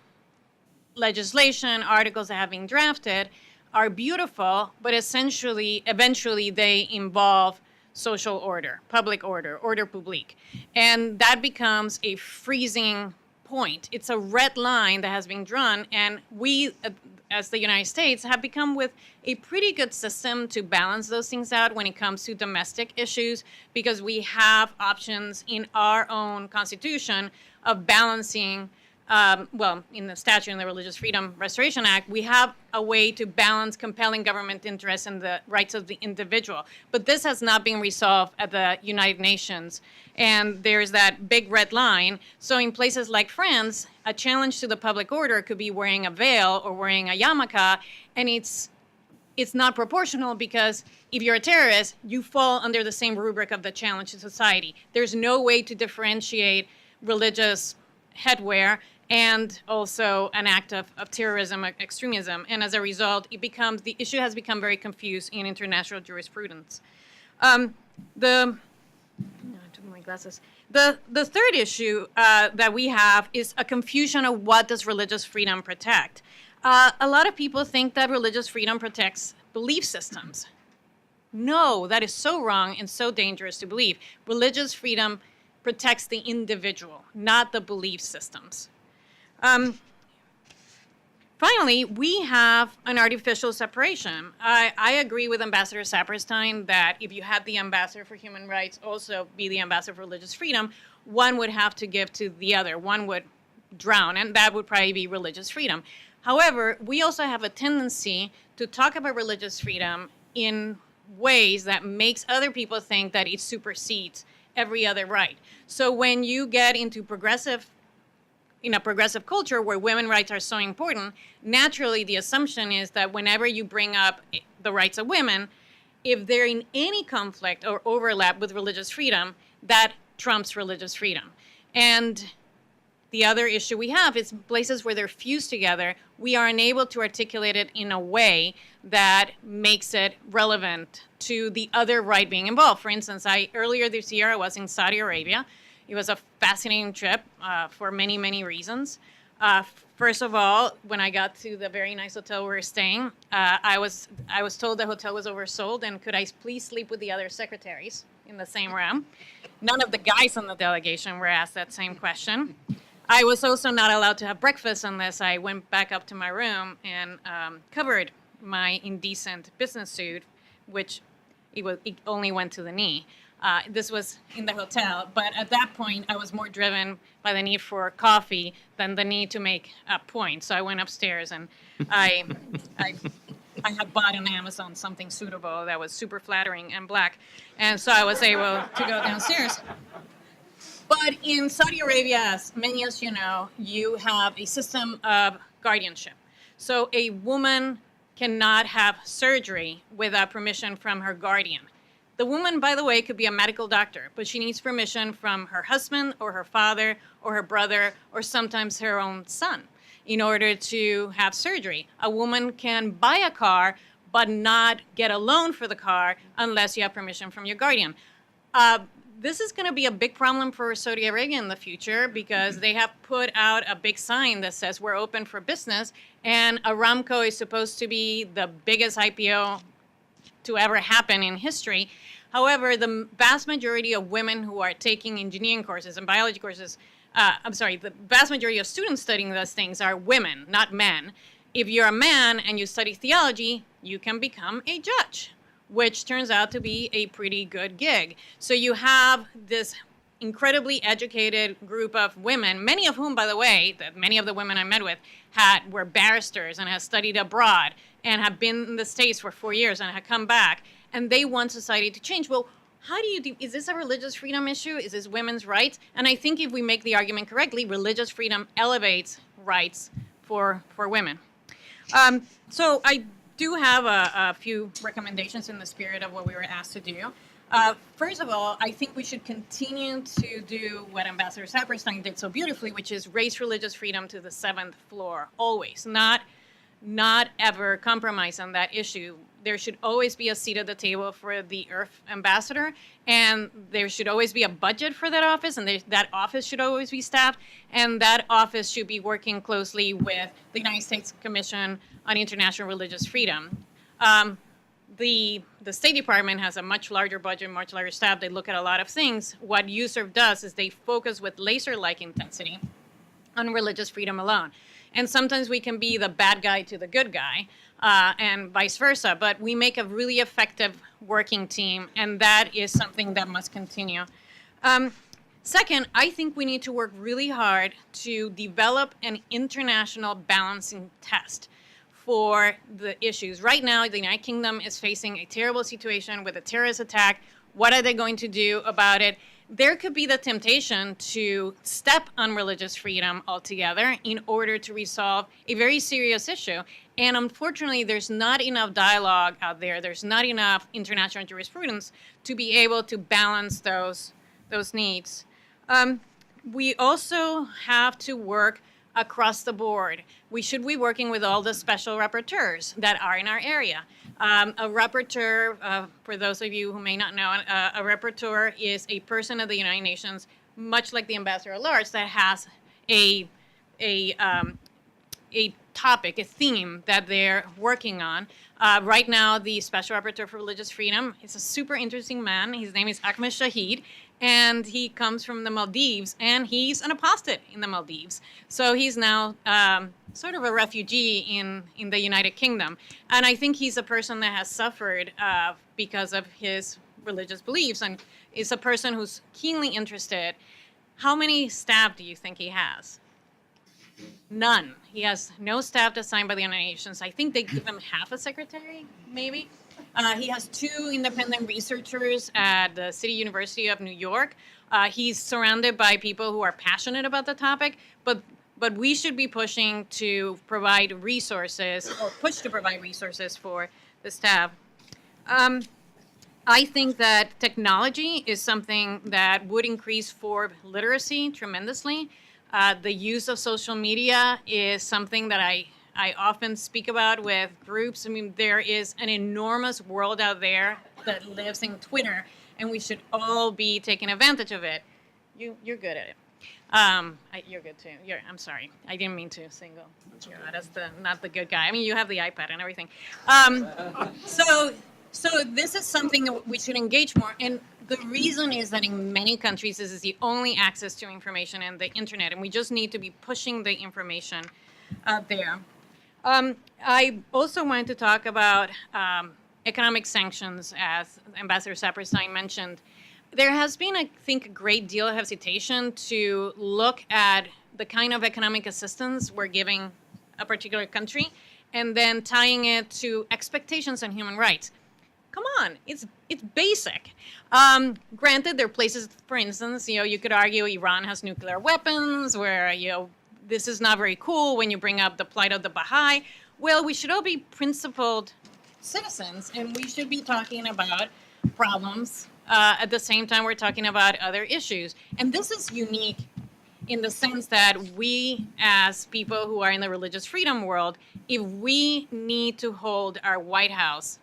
legislation, articles that have been drafted are beautiful, but eventually they involve social order, public order, order public. And that becomes a freezing point. It's a red line that has been drawn, and we, as the United States, have become with a pretty good system to balance those things out when it comes to domestic issues, because we have options in our own Constitution of balancing in the statute in the Religious Freedom Restoration Act, we have a way to balance compelling government interests and the rights of the individual. But this has not been resolved at the United Nations. And there's that big red line. So in places like France, a challenge to the public order could be wearing a veil or wearing a yarmulke, and it's not proportional, because if you're a terrorist, you fall under the same rubric of the challenge to society. There's no way to differentiate religious headwear and also an act of terrorism, extremism. And as a result, the issue has become very confused in international jurisprudence. To took my glasses. The third issue that we have is a confusion of what does religious freedom protect. A lot of people think that religious freedom protects belief systems. No, that is so wrong and so dangerous to believe. Religious freedom protects the individual, not the belief systems. Finally, we have an artificial separation. I agree with Ambassador Saperstein that if you had the ambassador for human rights also be the ambassador for religious freedom, one would have to give to the other. One would drown, and that would probably be religious freedom. However, we also have a tendency to talk about religious freedom in ways that makes other people think that it supersedes every other right. So when you get into in a progressive culture where women's rights are so important, naturally the assumption is that whenever you bring up the rights of women, if they're in any conflict or overlap with religious freedom, that trumps religious freedom. And the other issue we have is places where they're fused together, we are unable to articulate it in a way that makes it relevant to the other right being involved. For instance, earlier this year, I was in Saudi Arabia. It was a fascinating trip for many, many reasons. First of all, when I got to the very nice hotel we were staying, I was told the hotel was oversold, and could I please sleep with the other secretaries in the same room? None of the guys on the delegation were asked that same question. I was also not allowed to have breakfast unless I went back up to my room and covered my indecent business suit, which it only went to the knee. This was in the hotel, but at that point, I was more driven by the need for coffee than the need to make a point. So I went upstairs, and I had bought on Amazon something suitable that was super flattering and black, and so I was able to go downstairs. But in Saudi Arabia, as many as you know, you have a system of guardianship. So a woman cannot have surgery without permission from her guardian. The woman, by the way, could be a medical doctor, but she needs permission from her husband or her father or her brother or sometimes her own son in order to have surgery. A woman can buy a car but not get a loan for the car unless you have permission from your guardian. This is going to be a big problem for Saudi Arabia in the future because they have put out a big sign that says we're open for business, and Aramco is supposed to be the biggest IPO to ever happen in history. However, the vast majority of women who are taking engineering courses and biology courses, the vast majority of students studying those things are women, not men. If you're a man and you study theology, you can become a judge, which turns out to be a pretty good gig. So you have this incredibly educated group of women, many of whom, by the way, that many of the women I met with were barristers and had studied abroad and have been in the States for 4 years and had come back, and they want society to change. Well, how do you do? Is this a religious freedom issue? Is this women's rights? And I think if we make the argument correctly, religious freedom elevates rights for women. So I do have a few recommendations in the spirit of what we were asked to do. First of all, I think we should continue to do what Ambassador Saperstein did so beautifully, which is raise religious freedom to the 7th floor, always, not ever compromise on that issue. There should always be a seat at the table for the Earth ambassador, and there should always be a budget for that office, and that office should always be staffed, and that office should be working closely with the United States Commission on International Religious Freedom. The State Department has a much larger budget, much larger staff. They look at a lot of things. What USERF does is they focus with laser-like intensity on religious freedom alone. And sometimes we can be the bad guy to the good guy, and vice versa. But we make a really effective working team, and that is something that must continue. Second, I think we need to work really hard to develop an international balancing test for the issues. Right now, the United Kingdom is facing a terrible situation with a terrorist attack. What are they going to do about it? There could be the temptation to step on religious freedom altogether in order to resolve a very serious issue. And unfortunately, there's not enough dialogue out there. There's not enough international jurisprudence to be able to balance those needs. We also have to work across the board. We should be working with all the special rapporteurs that are in our area. A rapporteur, for those of you who may not know, a rapporteur is a person of the United Nations, much like the ambassador at large, that has a topic, a theme that they're working on. Right now, the Special Rapporteur for Religious Freedom is a super interesting man. His name is Ahmed Shahid, and he comes from the Maldives, and he's an apostate in the Maldives. So he's now sort of a refugee in the United Kingdom. And I think he's a person that has suffered because of his religious beliefs, and is a person who's keenly interested. How many staff do you think he has? None. He has no staff assigned by the United Nations. I think they give him half a secretary, maybe. He has 2 independent researchers at the City University of New York. He's surrounded by people who are passionate about the topic, but we should be pushing to provide resources, or push to provide resources for the staff. I think that technology is something that would increase FORB literacy tremendously. The use of social media is something that I often speak about with groups. I mean, there is an enormous world out there that lives in Twitter, and we should all be taking advantage of it. You're good at it. You're good too. I'm sorry. I didn't mean to single. That's not the good guy. I mean, you have the iPad and everything. So this is something that we should engage more. And the reason is that in many countries, this is the only access to information and the internet, and we just need to be pushing the information out there. I also wanted to talk about economic sanctions, as Ambassador Saperstein mentioned. There has been, I think, a great deal of hesitation to look at the kind of economic assistance we're giving a particular country and then tying it to expectations on human rights. Come on, it's basic. Granted, there are places, for instance, you could argue Iran has nuclear weapons, where this is not very cool when you bring up the plight of the Baha'i. Well, we should all be principled citizens, and we should be talking about problems at the same time we're talking about other issues. And this is unique in the sense that we, as people who are in the religious freedom world, if we need to hold our White House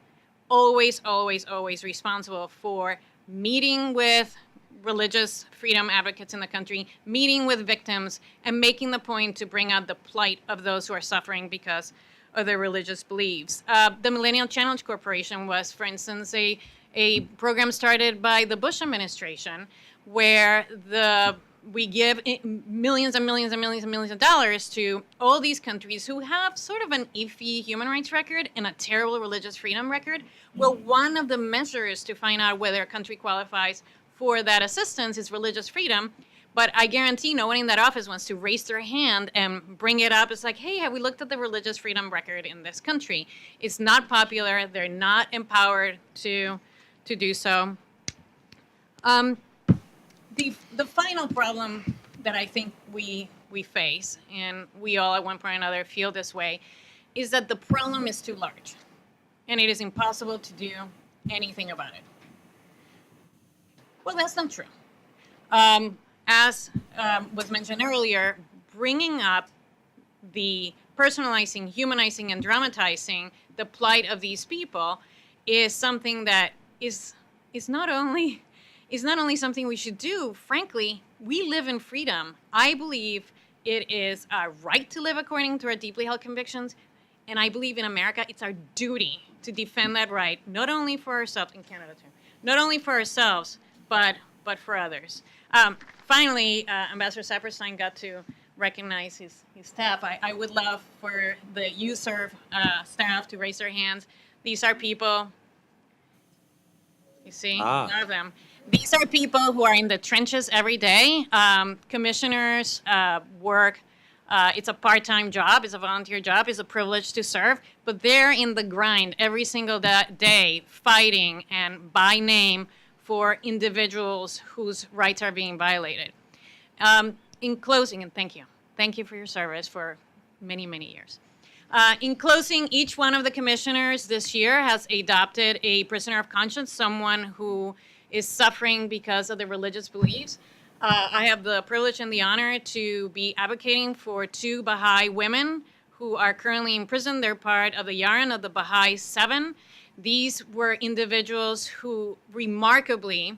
always, always, always responsible for meeting with religious freedom advocates in the country, meeting with victims, and making the point to bring out the plight of those who are suffering because of their religious beliefs. The Millennial Challenge Corporation was, for instance, a program started by the Bush administration where we give millions and millions and millions and millions of dollars to all these countries who have sort of an iffy human rights record and a terrible religious freedom record. Well, one of the measures to find out whether a country qualifies for that assistance is religious freedom. But I guarantee no one in that office wants to raise their hand and bring it up. It's like, hey, have we looked at the religious freedom record in this country? It's not popular. They're not empowered to do so. The final problem that I think we face, and we all at one point or another feel this way, is that the problem is too large, and it is impossible to do anything about it. Well, that's not true. As was mentioned earlier, bringing up the personalizing, humanizing, and dramatizing the plight of these people is something that is not only something we should do. Frankly, we live in freedom. I believe it is our right to live according to our deeply held convictions, and I believe in America it's our duty to defend that right, not only for ourselves, in Canada too, not only for ourselves, but for others. Finally, Ambassador Saperstein got to recognize his staff. I would love for the USERV staff to raise their hands. These are people, you see, a lot of them. These are people who are in the trenches every day. Commissioners work. It's a part-time job. It's a volunteer job. It's a privilege to serve. But they're in the grind every single day, fighting and by name for individuals whose rights are being violated. In closing, and thank you. Thank you for your service for many, many years. In closing, each one of the commissioners this year has adopted a prisoner of conscience, someone who is suffering because of their religious beliefs. I have the privilege and the honor to be advocating for two Baha'i women who are currently in prison. They're part of the Yaran of the Baha'i Seven. These were individuals who remarkably,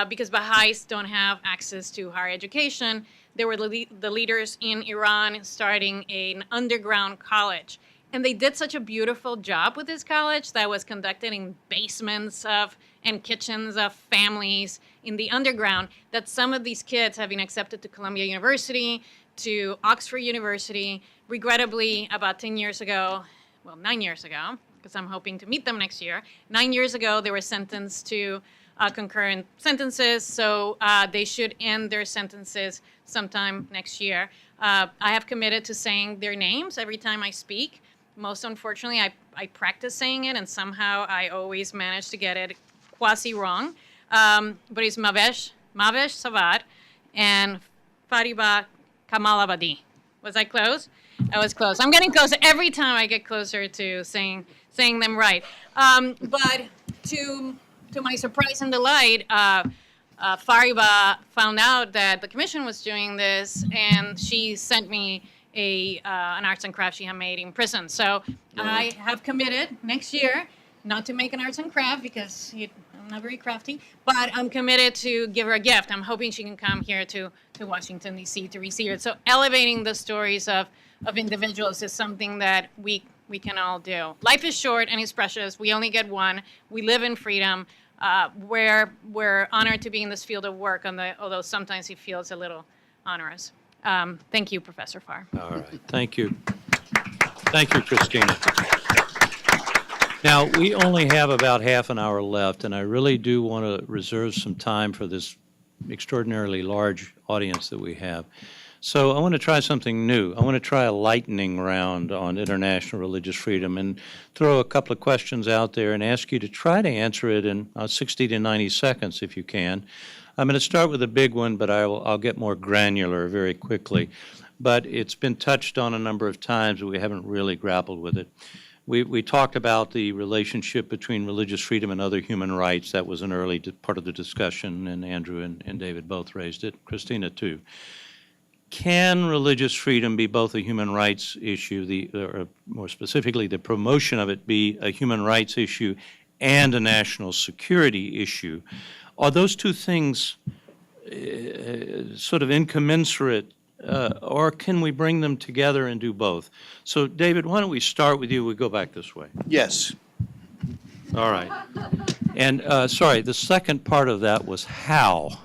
because Baha'is don't have access to higher education, they were the leaders in Iran starting an underground college. And they did such a beautiful job with this college that was conducted in basements of and kitchens of families in the underground, that some of these kids have been accepted to Columbia University, to Oxford University. Regrettably, about 10 years ago, well, 9 years ago, because I'm hoping to meet them next year, 9 years ago, they were sentenced to concurrent sentences, so they should end their sentences sometime next year. I have committed to saying their names every time I speak. Most unfortunately, I practice saying it, and somehow I always manage to get it quasi wrong. But it's Mavesh Savad and Fariba Kamalabadi. Was I close? I was close. I'm getting closer every time I get closer to saying them right. But to my surprise and delight, Fariba found out that the commission was doing this, and she sent me an arts and crafts she had made in prison. So I have committed next year not to make an arts and craft because I'm not very crafty, but I'm committed to give her a gift. I'm hoping she can come here to Washington, D.C. to receive it. So elevating the stories of individuals is something that we can all do. Life is short and it's precious. We only get one. We live in freedom. We're honored to be in this field of work, although sometimes it feels a little onerous. Thank you, Professor Farr. All right. Thank you. Thank you, Kristina. Now, we only have about half an hour left, and I really do want to reserve some time for this extraordinarily large audience that we have. So I want to try something new. I want to try a lightning round on international religious freedom and throw a couple of questions out there and ask you to try to answer it in 60 to 90 seconds if you can. I'm going to start with a big one, but I'll get more granular very quickly. But it's been touched on a number of times, but we haven't really grappled with it. We talked about the relationship between religious freedom and other human rights. That was an early part of the discussion, and Andrew and David both raised it, Kristina too. Can religious freedom be both a human rights issue, or more specifically, the promotion of it be a human rights issue and a national security issue? Are those two things sort of incommensurate, or can we bring them together and do both? So, David, why don't we start with you? We go back this way. Yes. All right. And, sorry, the second part of that was how.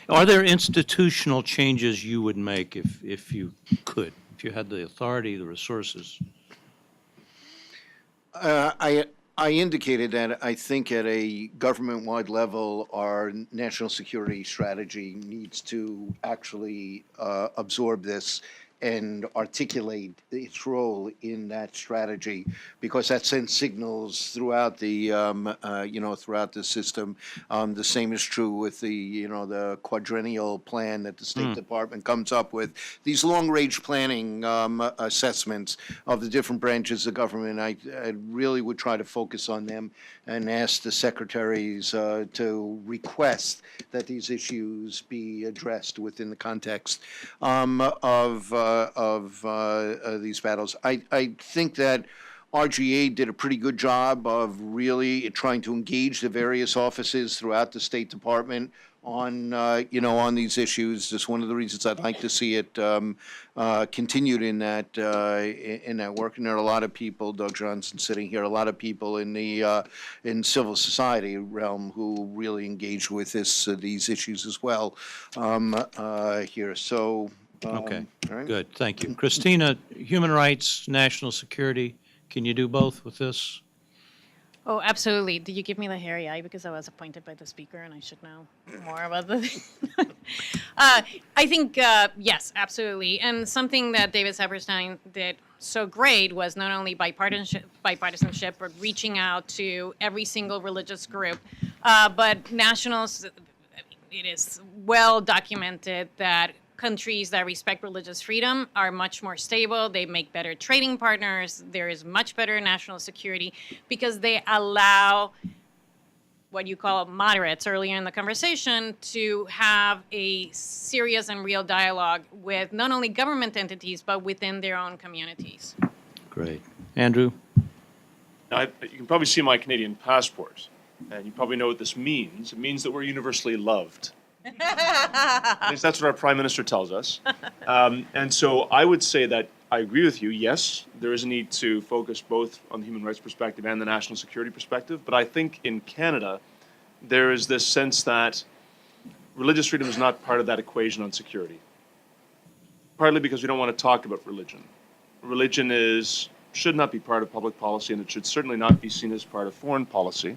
Are there institutional changes you would make if you could, if you had the authority, the resources? I indicated that I think at a government-wide level, our national security strategy needs to actually absorb this and articulate its role in that strategy, because that sends signals throughout the throughout the system. The same is true with the quadrennial plan that the State Department comes up with. These long-range planning assessments of the different branches of government, I really would try to focus on them and ask the secretaries to request that these issues be addressed within the context of these battles. I think that RGA did a pretty good job of really trying to engage the various offices throughout the State Department on on these issues. That's one of the reasons I'd like to see it continued in that work. And there are a lot of people, Doug Johnson sitting here, a lot of people in the in civil society realm who really engage with these issues as well here. So. Okay, right. Good, thank you. Kristina, human rights, national security, can you do both with this? Oh, absolutely. Did you give me the hairy eye because I was appointed by the speaker and I should know more about the I think, yes, absolutely. And something that David Saperstein did so great was not only bipartisanship, but reaching out to every single religious group, but nationals. It is well documented that countries that respect religious freedom are much more stable. They make better trading partners. There is much better national security because they allow what you call moderates earlier in the conversation, to have a serious and real dialogue with not only government entities, but within their own communities. Great. Andrew? Now, you can probably see my Canadian passport, and you probably know what this means. It means that we're universally loved. At least that's what our Prime Minister tells us. And so I would say that I agree with you. Yes, there is a need to focus both on the human rights perspective and the national security perspective. But I think in Canada, there is this sense that religious freedom is not part of that equation on security. Partly because we don't want to talk about religion. Religion should not be part of public policy, and it should certainly not be seen as part of foreign policy.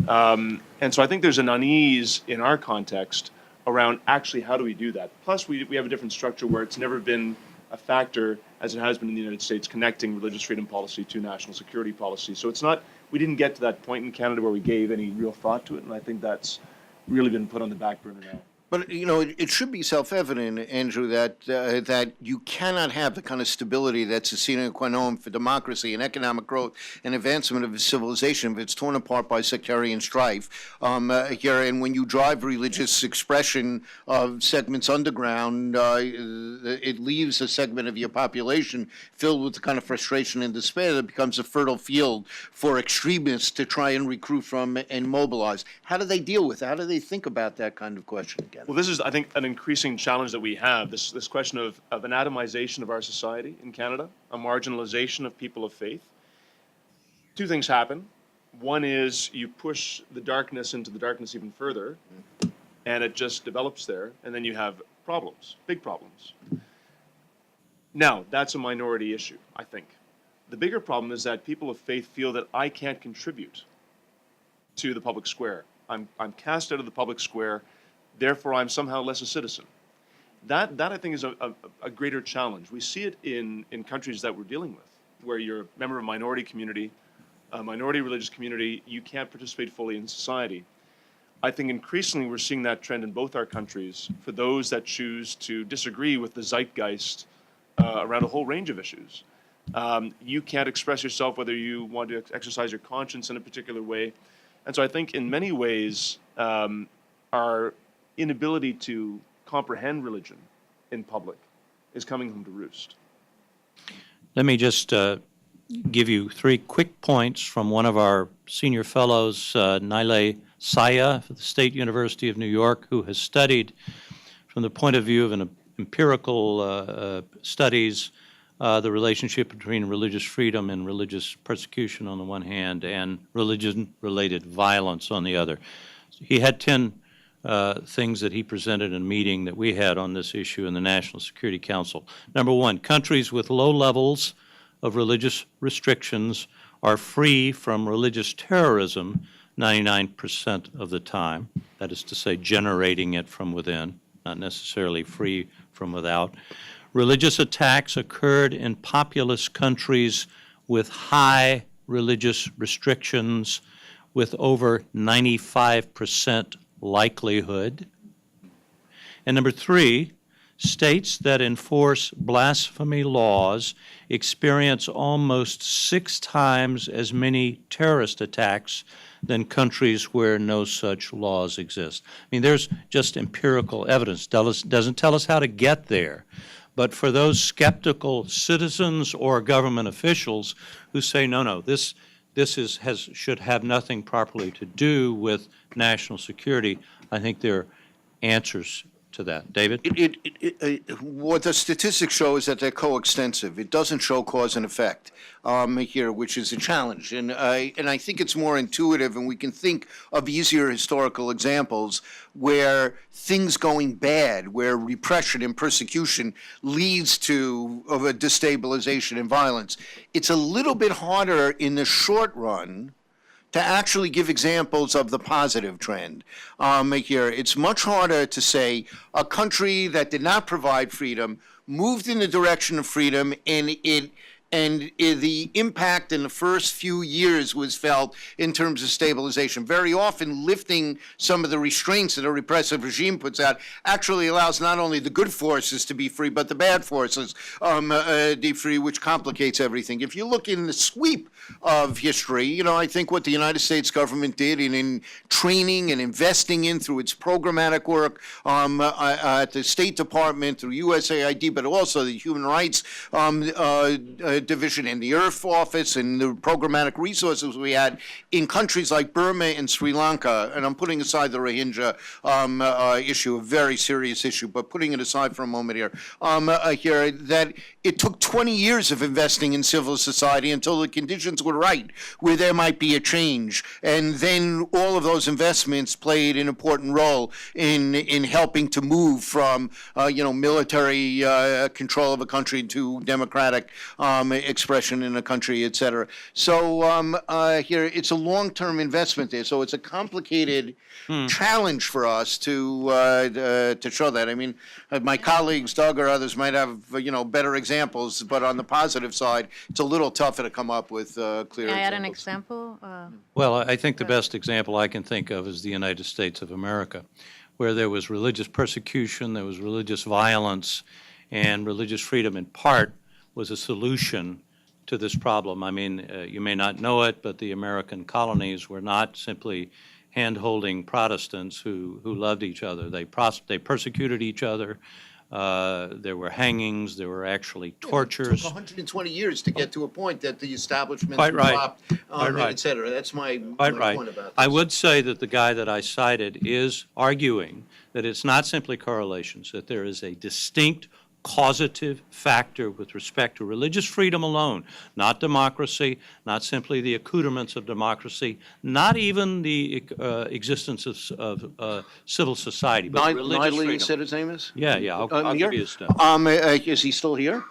And so I think there's an unease in our context around actually how do we do that. Plus, we have a different structure where it's never been a factor, as it has been in the United States, connecting religious freedom policy to national security policy. So it's not, we didn't get to that point in Canada where we gave any real thought to it, and I think that's really been put on the back burner now. But, it should be self-evident, Andrew, that you cannot have the kind of stability that's a sine qua non for democracy and economic growth and advancement of a civilization if it's torn apart by sectarian strife here. And when you drive religious expression of segments underground, it leaves a segment of your population filled with the kind of frustration and despair that becomes a fertile field for extremists to try and recruit from and mobilize. How do they deal with it? How do they think about that kind of question again? Well, this is, I think, an increasing challenge that we have, this question of an atomization of our society in Canada, a marginalization of people of faith. Two things happen. One is you push the darkness into the darkness even further, and it just develops there, and then you have problems, big problems. Now, that's a minority issue, I think. The bigger problem is that people of faith feel that I can't contribute to the public square. I'm cast out of the public square. Therefore, I'm somehow less a citizen. That I think is a greater challenge. We see it in countries that we're dealing with, where you're a member of a minority community, a minority religious community, you can't participate fully in society. I think increasingly we're seeing that trend in both our countries for those that choose to disagree with the zeitgeist around a whole range of issues. You can't express yourself whether you want to exercise your conscience in a particular way. And so I think in many ways, our inability to comprehend religion in public is coming home to roost. Let me just give you 3 quick points from one of our senior fellows, Naile Saya, at the State University of New York, who has studied from the point of view of an empirical studies the relationship between religious freedom and religious persecution on the one hand and religion-related violence on the other. He had 10 things that he presented in a meeting that we had on this issue in the National Security Council. Number 1, countries with low levels of religious restrictions are free from religious terrorism 99% of the time. That is to say, generating it from within, not necessarily free from without. Religious attacks occurred in populous countries with high religious restrictions with over 95% likelihood. And number 3, states that enforce blasphemy laws experience almost 6 times as many terrorist attacks than countries where no such laws exist. I mean, there's just empirical evidence. Doesn't tell us how to get there. But for those skeptical citizens or government officials who say, no, this should have nothing properly to do with national security, I think there are answers to that. David? What the statistics show is that they're coextensive. It doesn't show cause and effect here, which is a challenge. And I think it's more intuitive, and we can think of easier historical examples where things going bad, where repression and persecution leads to a destabilization and violence. It's a little bit harder in the short run to actually give examples of the positive trend here. It's much harder to say a country that did not provide freedom moved in the direction of freedom, and and the impact in the first few years was felt in terms of stabilization. Very often, lifting some of the restraints that a repressive regime puts out actually allows not only the good forces to be free, but the bad forces to be free, which complicates everything. If you look in the sweep of history, I think what the United States government did in training and investing in through its programmatic work at the State Department, through USAID, but also the Human Rights Division and the IRF office and the programmatic resources we had in countries like Burma and Sri Lanka, and I'm putting aside the Rohingya issue, a very serious issue, but putting it aside for a moment here, that it took 20 years of investing in civil society until the conditions were right, where there might be a change. And then all of those investments played an important role in helping to move from, military control of a country to democratic expression in a country, et cetera. So here, it's a long-term investment there. So it's a complicated challenge for us to show that. I mean, my colleagues, Doug or others, might have, better examples, but on the positive side, it's a little tougher to come up with clear Can I add an examples. example? Well, I think the best example I can think of is the United States of America, where there was religious persecution, there was religious violence, and religious freedom in part was a solution to this problem. I mean, you may not know it, but the American colonies were not simply hand-holding Protestants who loved each other. They persecuted each other. There were hangings. There were actually tortures. It took 120 years to get to a point that the establishment Quite right. dropped, Quite right. et cetera. That's my Quite right. point about this. I would say that the guy that I cited is arguing that it's not simply correlations, that there is a distinct causative factor with respect to religious freedom alone, not democracy, not simply the accoutrements of democracy, not even the existence of civil society, but religious Nidley, you freedom. said his name is? Yeah, I'll Here? give you his stuff. Is he still here?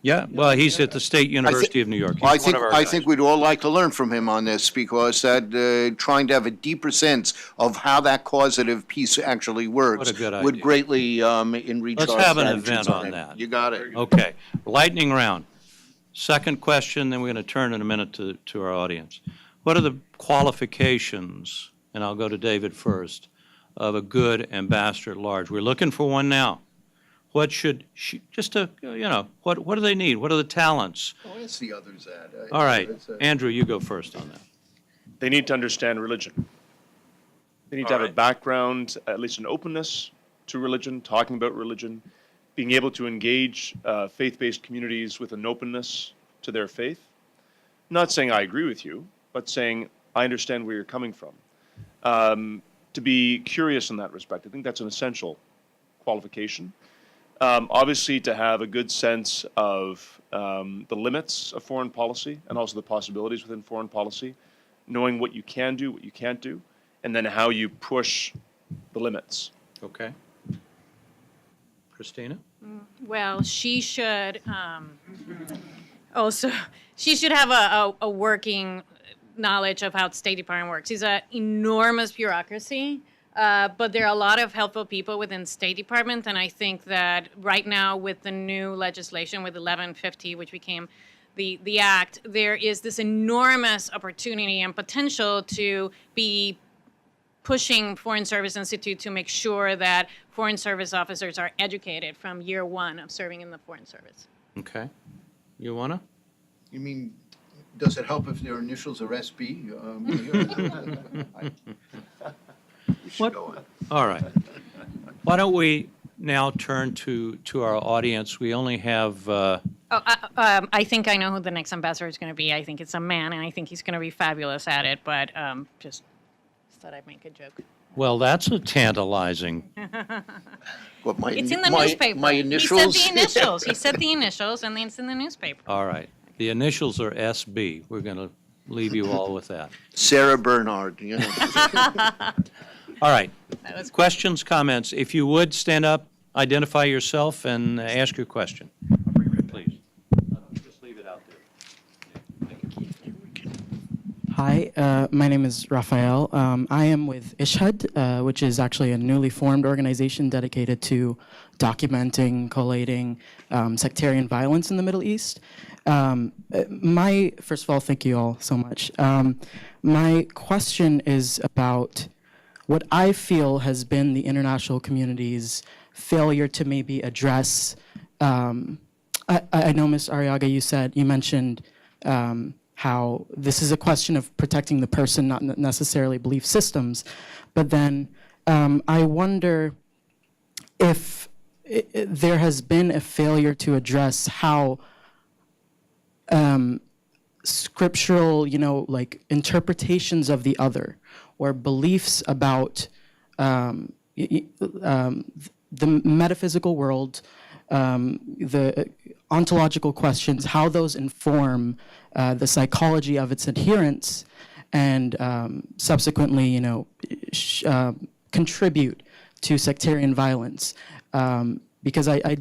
Yeah, well, he's at the State University of New York. He's I one think of our I guys. think we'd all like to learn from him on this, because that trying to have a deeper sense of how that causative piece actually works What a good would idea. greatly enrich Let's our have an attitudes event on him. that. You got it. Okay, lightning round. Second question, then we're going to turn in a minute to our audience. What are the qualifications, and I'll go to David first, of a good ambassador at large? We're looking for one now. What should she, what do they need? What are the talents? Oh, that's the others that. All right, Andrew, you go first on that. They need to understand religion. They need to have a background, at least an openness to religion, talking about religion, being able to engage faith-based communities with an openness to their faith. Not saying I agree with you, but saying I understand where you're coming from. To be curious in that respect. I think that's an essential qualification. Obviously, to have a good sense of the limits of foreign policy and also the possibilities within foreign policy, knowing what you can do, what you can't do, and then how you push the limits. Okay. Kristina? Well, she should she should have a working knowledge of how the State Department works. It's an enormous bureaucracy, but there are a lot of helpful people within State Department, and I think that right now with the new legislation, with 1150, which became the act, there is this enormous opportunity and potential to be pushing Foreign Service Institute to make sure that Foreign Service officers are educated from year one of serving in the Foreign Service. Okay. You wanna? You mean, does it help if their initials are SB? We should go on. All right. Why don't we now turn to our audience? We only have, I think I know who the next ambassador is going to be. I think it's a man, and I think he's going to be fabulous at it, but just thought I'd make a joke. well, that's a tantalizing. What, It's in the newspaper. My initials? He said the initials. He said the initials, and it's in the newspaper. All right. The initials are SB. We're going to leave you all with that. Sarah Bernhard, you know. All right. That was Questions, comments? If you would, stand up, identify yourself, and ask your question. Please. Just leave it out there. Hi, my name is Raphael. I am with Ishhad, which is actually a newly formed organization dedicated to documenting, collating sectarian violence in the Middle East. First of all, thank you all so much. My question is about what I feel has been the international community's failure to maybe address. I know, Ms. Arriaga, you mentioned how this is a question of protecting the person, not necessarily belief systems. But then I wonder if there has been a failure to address how scriptural, like interpretations of the other or beliefs about the metaphysical world, the ontological questions, how those inform the psychology of its adherents, and subsequently, contribute to sectarian violence. Because I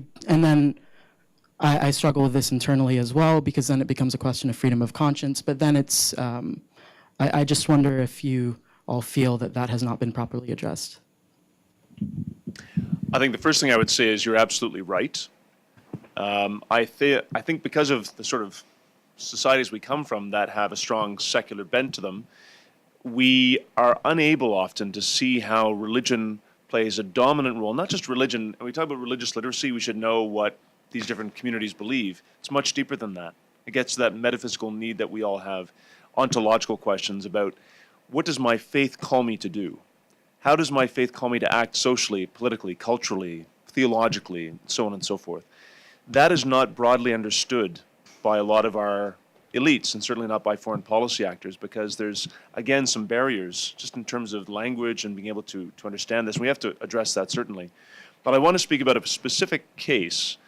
struggle with this internally as well, because then it becomes a question of freedom of conscience. But then it's, I just wonder if you all feel that that has not been properly addressed. I think the first thing I would say is you're absolutely right. I think because of the sort of societies we come from that have a strong secular bent to them, we are unable often to see how religion plays a dominant role. Not just religion. When we talk about religious literacy, we should know what these different communities believe. It's much deeper than that. It gets to that metaphysical need that we all have, ontological questions about what does my faith call me to do? How does my faith call me to act socially, politically, culturally, theologically, so on and so forth? That is not broadly understood by a lot of our elites, and certainly not by foreign policy actors, because there's, again, some barriers just in terms of language and being able to understand this. We have to address that, certainly. But I want to speak about a specific case.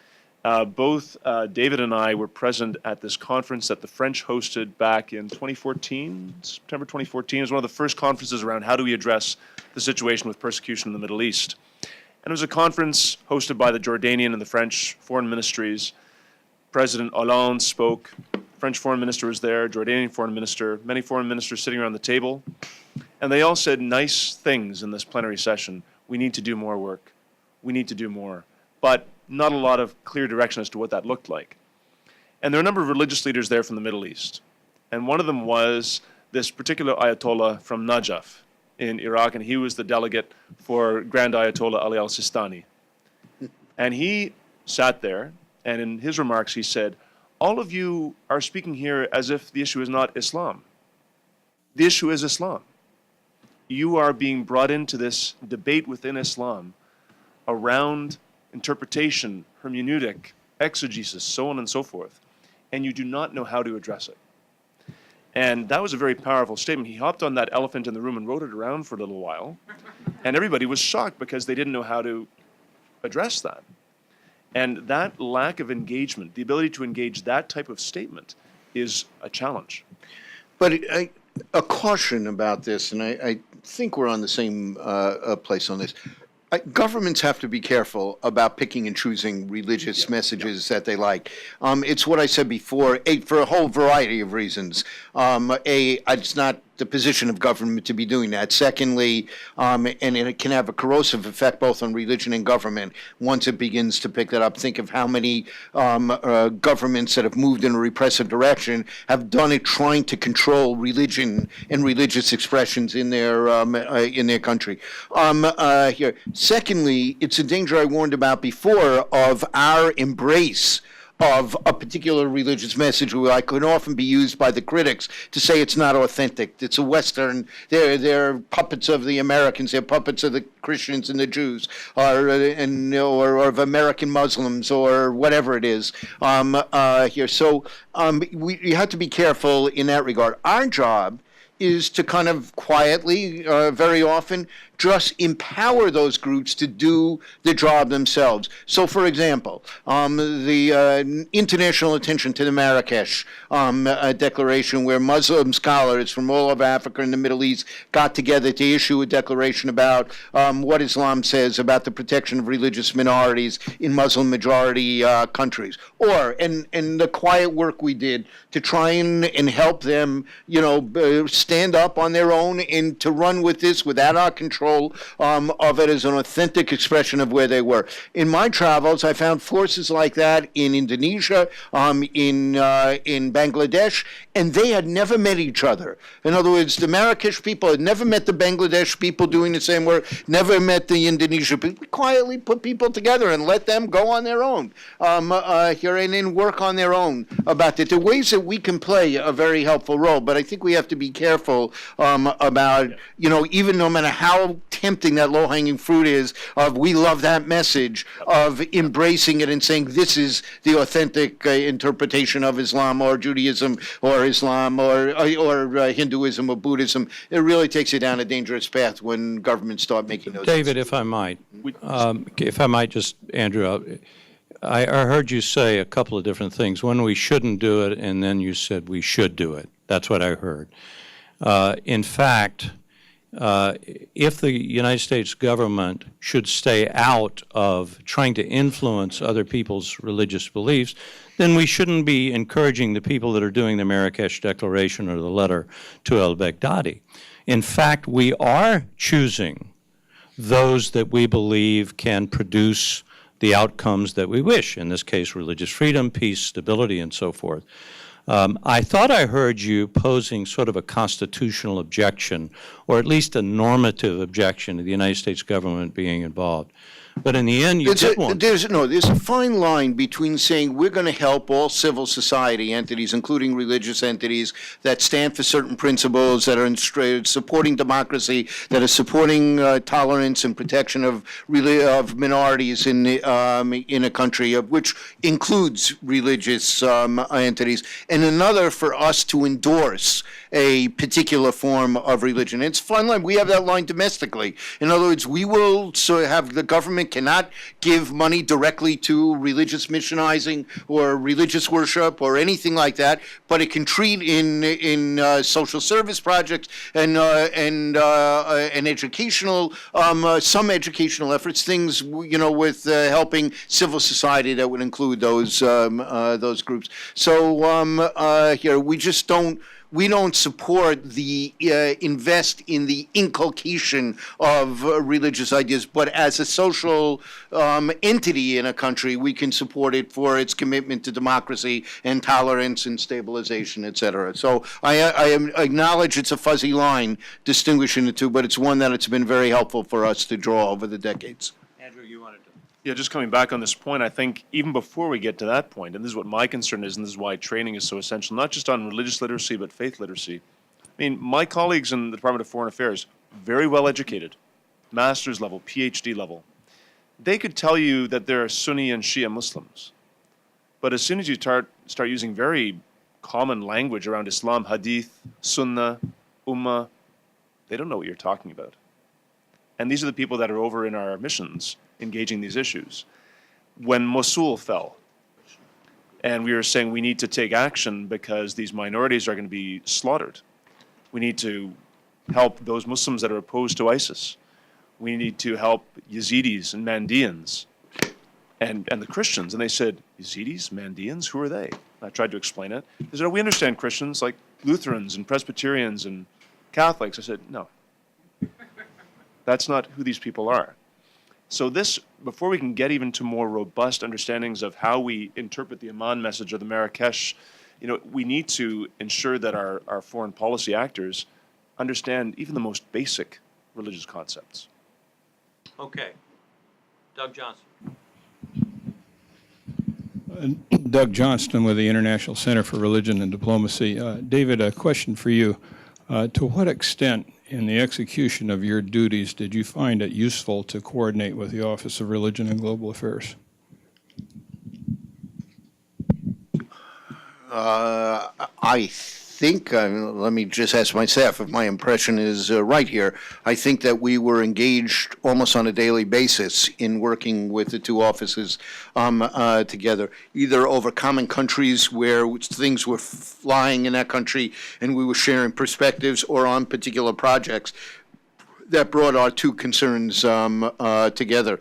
Both David and I were present at this conference that the French hosted back in 2014, September 2014. It was one of the first conferences around how do we address the situation with persecution in the Middle East. And it was a conference hosted by the Jordanian and the French foreign ministries. President Hollande spoke. French foreign minister was there, Jordanian foreign minister, many foreign ministers sitting around the table. And they all said nice things in this plenary session. We need to do more work. We need to do more. But not a lot of clear direction as to what that looked like. And there are a number of religious leaders there from the Middle East. And one of them was this particular Ayatollah from Najaf in Iraq, and he was the delegate for Grand Ayatollah Ali al-Sistani. And he sat there, and in his remarks he said, all of you are speaking here as if the issue is not Islam. The issue is Islam. You are being brought into this debate within Islam around interpretation, hermeneutic, exegesis, so on and so forth, and you do not know how to address it. And that was a very powerful statement. He hopped on that elephant in the room and rode it around for a little while, and everybody was shocked because they didn't know how to address that. And that lack of engagement, the ability to engage that type of statement, is a challenge. But a caution about this, and I think we're on the same place on this. Governments have to be careful about picking and choosing religious messages that they like. It's what I said before, for a whole variety of reasons. It's not the position of government to be doing that. Secondly, and it can have a corrosive effect both on religion and government once it begins to pick that up. Think of how many governments that have moved in a repressive direction have done it trying to control religion and religious expressions in their country. Here. Secondly, it's a danger I warned about before of our embrace of a particular religious message, which can often be used by the critics to say it's not authentic. It's a Western. They're puppets of the Americans. They're puppets of the Christians and the Jews, or of American Muslims, or whatever it is. Here, so we have to be careful in that regard. Our job is to kind of quietly, very often, just empower those groups to do the job themselves. So, for example, the international attention to the Marrakesh Declaration, where Muslim scholars from all over Africa and the Middle East got together to issue a declaration about what Islam says about the protection of religious minorities in Muslim-majority countries. Or, and the quiet work we did to try and help them, stand up on their own and to run with this without our control, control of it as an authentic expression of where they were. In my travels, I found forces like that in Indonesia, in Bangladesh, and they had never met each other. In other words, the Marrakesh people had never met the Bangladesh people doing the same work, never met the Indonesia people. We quietly put people together and let them go on their own here and then work on their own about it. The ways that we can play a very helpful role, but I think we have to be careful about, even no matter how tempting that low-hanging fruit is, of we love that message, of embracing it and saying this is the authentic interpretation of Islam or Judaism or Islam or Hinduism or Buddhism. It really takes you down a dangerous path when governments start making those David, if I might just, Andrew, I heard you say a couple of different things. One, we shouldn't do it, and then you said we should do it. That's what I heard. In fact, if the United States government should stay out of trying to influence other people's religious beliefs, then we shouldn't be encouraging the people that are doing the Marrakesh Declaration or the letter to al-Baghdadi. In fact, we are choosing those that we believe can produce the outcomes that we wish, in this case, religious freedom, peace, stability, and so forth. I thought I heard you posing sort of a constitutional objection, or at least a normative objection to the United States government being involved. But in the end, you did one. There's a fine line between saying we're going to help all civil society entities, including religious entities, that stand for certain principles, that are supporting democracy, that are supporting tolerance and protection of minorities in a country, which includes religious entities, and another for us to endorse a particular form of religion. It's a fine line. We have that line domestically. In other words, we will have the government cannot give money directly to religious missionizing or religious worship or anything like that, but it can treat in social service projects and educational some educational efforts, things with helping civil society that would include those groups. So here we just don't. We don't support the invest in the inculcation of religious ideas, but as a social entity in a country, we can support it for its commitment to democracy and tolerance and stabilization, et cetera. So I acknowledge it's a fuzzy line distinguishing the two, but it's one that it's been very helpful for us to draw over the decades. Andrew, you wanted to. Yeah, just coming back on this point, I think even before we get to that point, and this is what my concern is, and this is why training is so essential, not just on religious literacy, but faith literacy. I mean, my colleagues in the Department of Foreign Affairs, very well educated, master's level, PhD level, they could tell you that there are Sunni and Shia Muslims. But as soon as you start using very common language around Islam, Hadith, Sunnah, Ummah, they don't know what you're talking about. And these are the people that are over in our missions engaging these issues. When Mosul fell, and we were saying we need to take action because these minorities are going to be slaughtered. We need to help those Muslims that are opposed to ISIS. We need to help Yazidis and Mandeans and the Christians. And they said, Yazidis, Mandeans, who are they? And I tried to explain it. They said, oh, we understand Christians like Lutherans and Presbyterians and Catholics. I said, no. That's not who these people are. So this, before we can get even to more robust understandings of how we interpret the Amman message or the Marrakesh, we need to ensure that our foreign policy actors understand even the most basic religious concepts. Okay. Doug Johnson. Doug Johnston with the International Center for Religion and Diplomacy. David, a question for you. To what extent in the execution of your duties did you find it useful to coordinate with the Office of Religion and Global Affairs? I think, let me just ask my staff if my impression is right here. I think that we were engaged almost on a daily basis in working with the two offices together, either over common countries where things were flying in that country and we were sharing perspectives, or on particular projects that brought our two concerns together.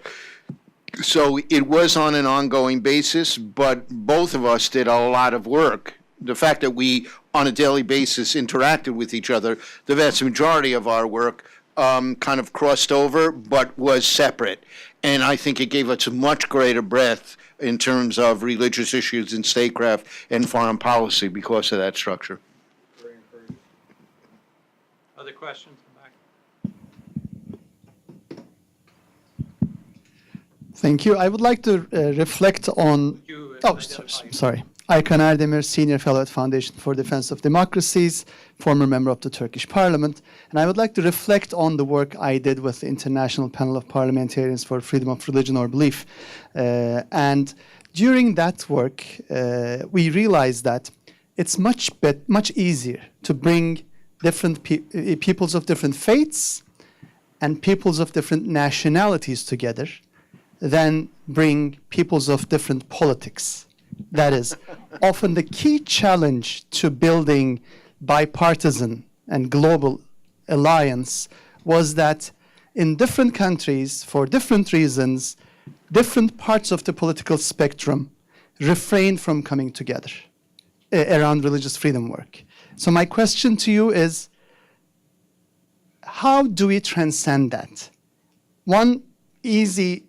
So it was on an ongoing basis, but both of us did a lot of work. The fact that we, on a daily basis, interacted with each other, the vast majority of our work kind of crossed over, but was separate. And I think it gave us a much greater breadth in terms of religious issues in statecraft and foreign policy because of that structure. Other questions? Thank you. I would like to reflect on. Sorry. Aykan Erdemir, Senior Fellow at Foundation for Defense of Democracies, former member of the Turkish Parliament. And I would like to reflect on the work I did with the International Panel of Parliamentarians for Freedom of Religion or Belief. And during that work, we realized that it's much easier to bring different peoples of different faiths and peoples of different nationalities together than bring peoples of different politics. That is often the key challenge to building bipartisan and global alliance was that in different countries, for different reasons, different parts of the political spectrum refrain from coming together around religious freedom work. So my question to you is, how do we transcend that? One easy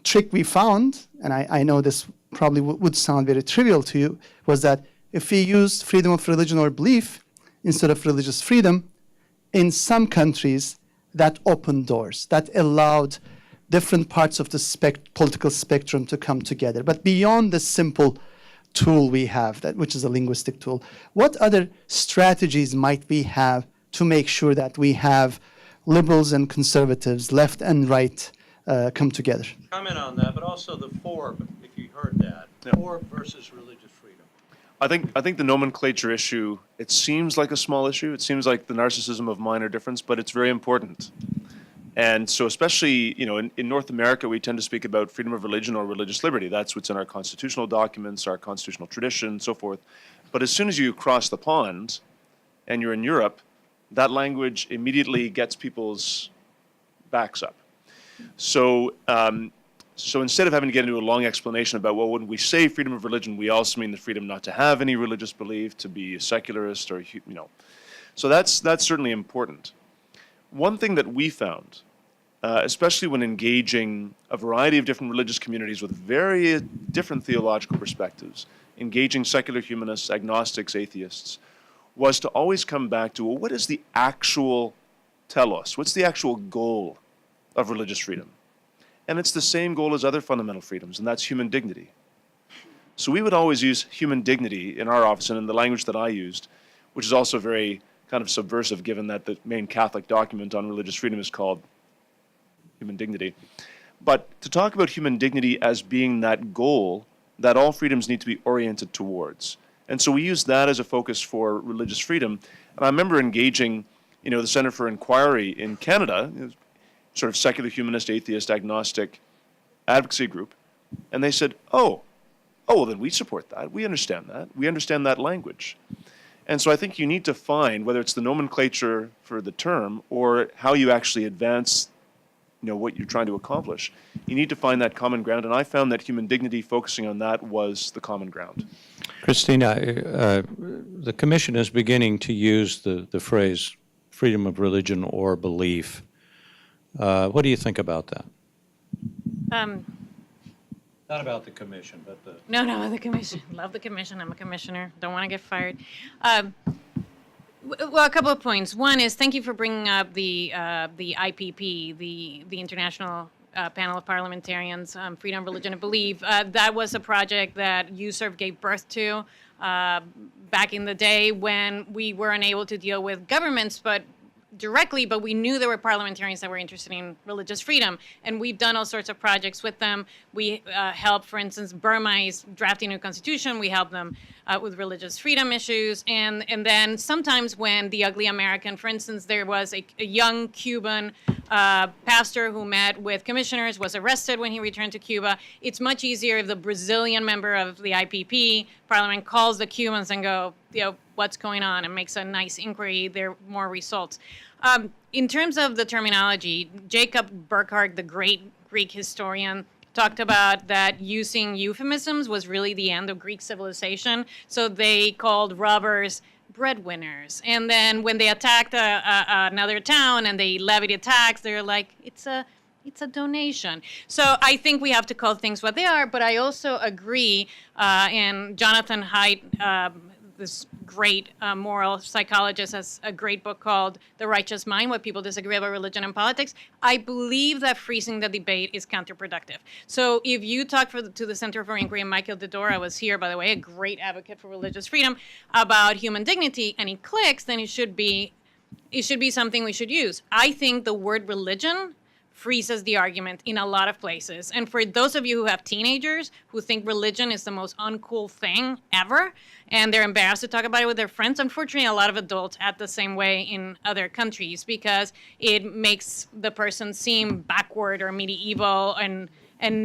trick we found, and I know this probably would sound very trivial to you, was that if we used freedom of religion or belief instead of religious freedom, in some countries that opened doors, that allowed different parts of the political spectrum to come together. But beyond the simple tool we have, which is a linguistic tool, what other strategies might we have to make sure that we have liberals and conservatives, left and right, come together? Comment on that, but also the forb, if you heard that. Forb versus religious freedom. I think the nomenclature issue, it seems like a small issue. It seems like the narcissism of minor difference, but it's very important. And so especially, in North America, we tend to speak about freedom of religion or religious liberty. That's what's in our constitutional documents, our constitutional tradition, so forth. But as soon as you cross the pond and you're in Europe, that language immediately gets people's backs up. So instead of having to get into a long explanation about, well, when we say freedom of religion, we also mean the freedom not to have any religious belief, to be a secularist, or, So that's certainly important. One thing that we found, especially when engaging a variety of different religious communities with very different theological perspectives, engaging secular humanists, agnostics, atheists, was to always come back to, well, what is the actual telos? What's the actual goal of religious freedom? And it's the same goal as other fundamental freedoms, and that's human dignity. So we would always use human dignity in our office and in the language that I used, which is also very kind of subversive given that the main Catholic document on religious freedom is called Human Dignity. But to talk about human dignity as being that goal that all freedoms need to be oriented towards. And so we use that as a focus for religious freedom. And I remember engaging, the Center for Inquiry in Canada, sort of secular humanist, atheist, agnostic advocacy group, and they said, well, then we support that. We understand that. We understand that language. And so I think you need to find, whether it's the nomenclature for the term or how you actually advance, what you're trying to accomplish, you need to find that common ground. And I found that human dignity, focusing on that, was the common ground. Kristina, the Commission is beginning to use the phrase freedom of religion or belief. What do you think about that? Not about the Commission, but the... No, the Commission. Love the Commission. I'm a commissioner. Don't want to get fired. Well, a couple of points. One is thank you for bringing up the IPP, the International Panel of Parliamentarians, Freedom, Religion, and Belief. That was a project that USERV gave birth to back in the day when we were unable to deal with governments, directly, but we knew there were parliamentarians that were interested in religious freedom, and we've done all sorts of projects with them. We help, for instance, Burma is drafting a new constitution. We help them with religious freedom issues, and then sometimes when the ugly American, for instance, there was a young Cuban pastor who met with commissioners, was arrested when he returned to Cuba. It's much easier if the Brazilian member of the IPP parliament calls the Cubans and go, what's going on, and makes a nice inquiry. There are more results. In terms of the terminology, Jacob Burckhardt, the great Greek historian, talked about that using euphemisms was really the end of Greek civilization. So they called robbers breadwinners. And then when they attacked another town and they levied a tax, they're like, it's a donation. So I think we have to call things what they are, but I also agree, and Jonathan Haidt, this great moral psychologist, has a great book called The Righteous Mind, What People Disagree About Religion and Politics. I believe that freezing the debate is counterproductive. So if you talk to the Center for Inquiry, and Michael Dedora was here, by the way, a great advocate for religious freedom, about human dignity, and he clicks, then it should be something we should use. I think the word religion freezes the argument in a lot of places. And for those of you who have teenagers who think religion is the most uncool thing ever, and they're embarrassed to talk about it with their friends, unfortunately, a lot of adults act the same way in other countries because it makes the person seem backward or medieval and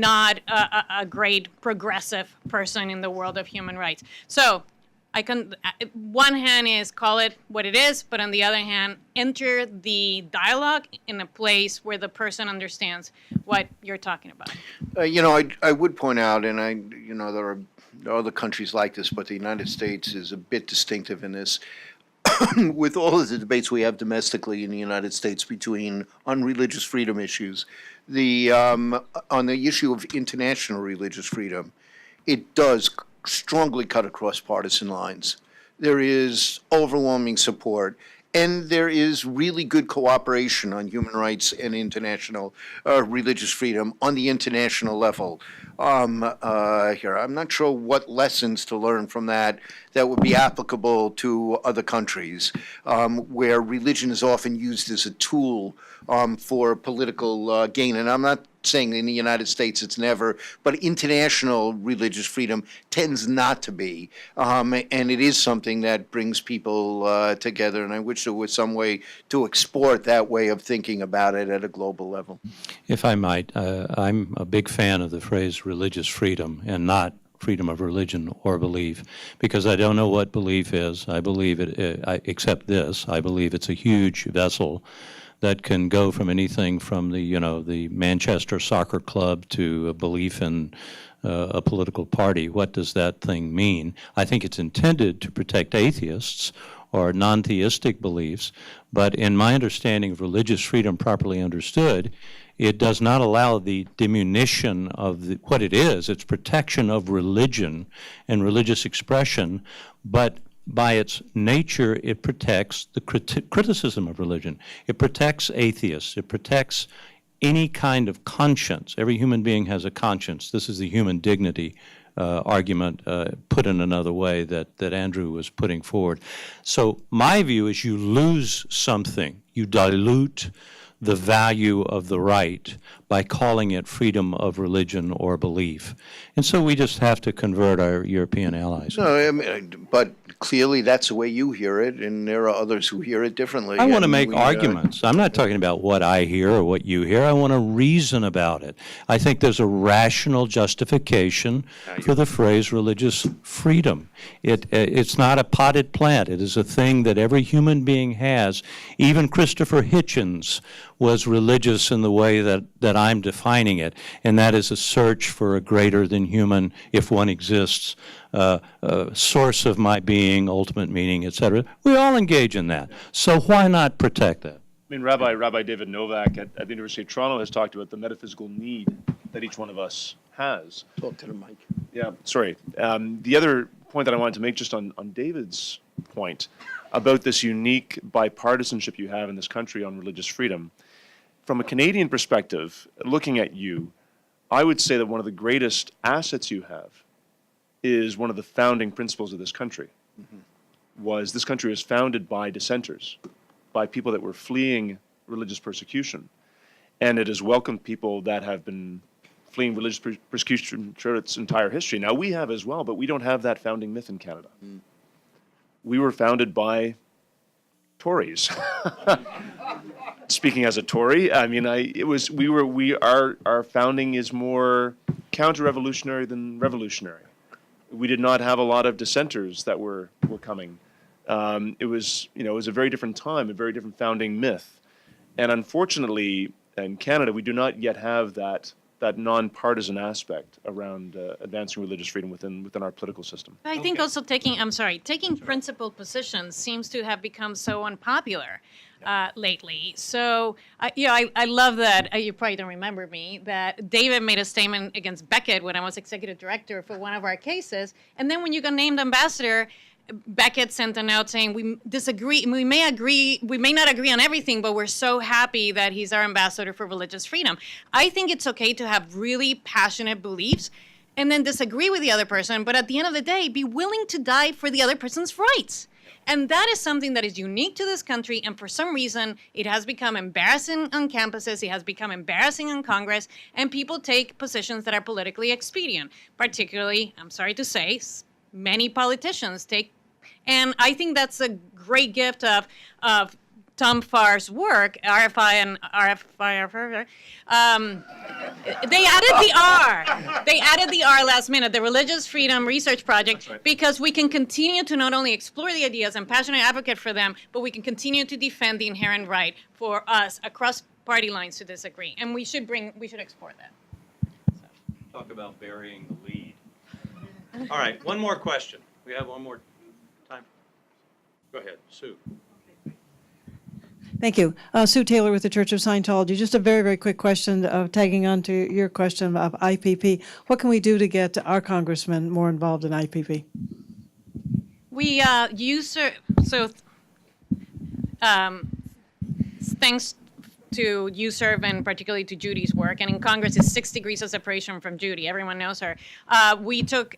not a great progressive person in the world of human rights. So one hand is call it what it is, but on the other hand, enter the dialogue in a place where the person understands what you're talking about. I would point out, and there are other countries like this, but the United States is a bit distinctive in this. With all of the debates we have domestically in the United States on religious freedom issues, on the issue of international religious freedom, it does strongly cut across partisan lines. There is overwhelming support, and there is really good cooperation on human rights and international religious freedom on the international level. I'm not sure what lessons to learn from that would be applicable to other countries, where religion is often used as a tool for political gain. And I'm not saying in the United States it's never, but international religious freedom tends not to be. And it is something that brings people together, and I wish there was some way to export that way of thinking about it at a global level. If I might, I'm a big fan of the phrase religious freedom and not freedom of religion or belief, because I don't know what belief is. I believe except this, I believe it's a huge vessel that can go from anything from the Manchester soccer club to a belief in a political party. What does that thing mean? I think it's intended to protect atheists or non-theistic beliefs, but in my understanding of religious freedom properly understood, it does not allow the diminution of what it is. It's protection of religion and religious expression, but by its nature, it protects the criticism of religion. It protects atheists. It protects any kind of conscience. Every human being has a conscience. This is the human dignity argument put in another way that Andrew was putting forward. So my view is you lose something. You dilute the value of the right by calling it freedom of religion or belief. And so we just have to convert our European allies. No, I mean, but clearly that's the way you hear it, and there are others who hear it differently. I want to make arguments. I'm not talking about what I hear or what you hear. I want to reason about it. I think there's a rational justification for the phrase religious freedom. It's not a potted plant. It is a thing that every human being has. Even Christopher Hitchens was religious in the way that I'm defining it, and that is a search for a greater than human, if one exists, source of my being, ultimate meaning, etc. We all engage in that. So why not protect that? I mean, Rabbi David Novak at the University of Toronto has talked about the metaphysical need that each one of us has. Talk to the mic. Yeah, sorry. The other point that I wanted to make just on David's point about this unique bipartisanship you have in this country on religious freedom. From a Canadian perspective, looking at you, I would say that one of the greatest assets you have is one of the founding principles of this country. Was this country was founded by dissenters, by people that were fleeing religious persecution. And it has welcomed people that have been fleeing religious persecution throughout its entire history. Now, we have as well, but we don't have that founding myth in Canada. We were founded by Tories. Speaking as a Tory, I mean, our founding is more counter-revolutionary than revolutionary. We did not have a lot of dissenters that were coming. It was a very different time, a very different founding myth. And unfortunately, in Canada, we do not yet have that that nonpartisan aspect around advancing religious freedom within our political system. I think also taking principled positions seems to have become so unpopular lately. So, I love that, you probably don't remember me, that David made a statement against Beckett when I was executive director for one of our cases. And then when you got named ambassador, Beckett sent a note saying, we disagree, we may not agree on everything, but we're so happy that he's our ambassador for religious freedom. I think it's okay to have really passionate beliefs and then disagree with the other person, but at the end of the day, be willing to die for the other person's rights. And that is something that is unique to this country, and for some reason, it has become embarrassing on campuses, it has become embarrassing in Congress, and people take positions that are politically expedient. Particularly, I'm sorry to say, many politicians take. And I think that's a great gift of Tom Farr's work, RFI and RFI. They added the R. They added the R last minute, the Religious Freedom Research Project, because we can continue to not only explore the ideas and passionate advocate for them, but we can continue to defend the inherent right for us across party lines to disagree. And we should explore that. Talk about burying the lead. All right, one more question. We have one more time. Go ahead, Sue. Thank you. Sue Taylor with the Church of Scientology. Just a very, very quick question tagging on to your question of IPP. What can we do to get our congressmen more involved in IPP? We thanks to USERV and particularly to Judy's work, and in Congress is 6 degrees of separation from Judy. Everyone knows her. We took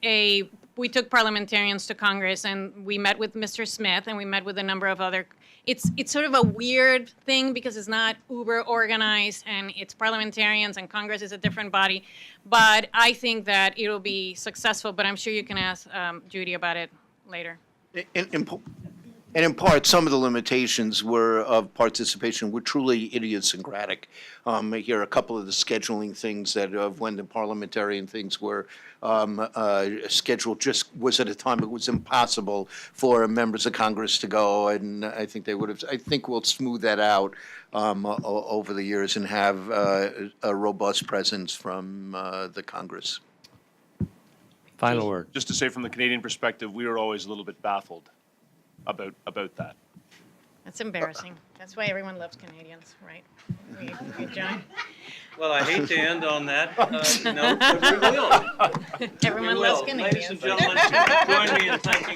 parliamentarians to Congress, and we met with Mr. Smith, and we met with a number of other. It's sort of a weird thing because it's not uber organized, and it's parliamentarians, and Congress is a different body. But I think that it will be successful. But I'm sure you can ask Judy about it later. And in part, some of the limitations of participation were truly idiosyncratic. Here are a couple of the scheduling things that when the parliamentarian things were scheduled just was at a time it was impossible for members of Congress to go, and I think they would have. I think we'll smooth that out over the years and have a robust presence from the Congress. Final word. Just to say, from the Canadian perspective, we were always a little bit baffled about that. That's embarrassing. That's why everyone loves Canadians, right? John? Well, I hate to end on that note, but we will. Everyone loves Canadians. Ladies and gentlemen, join me in thanking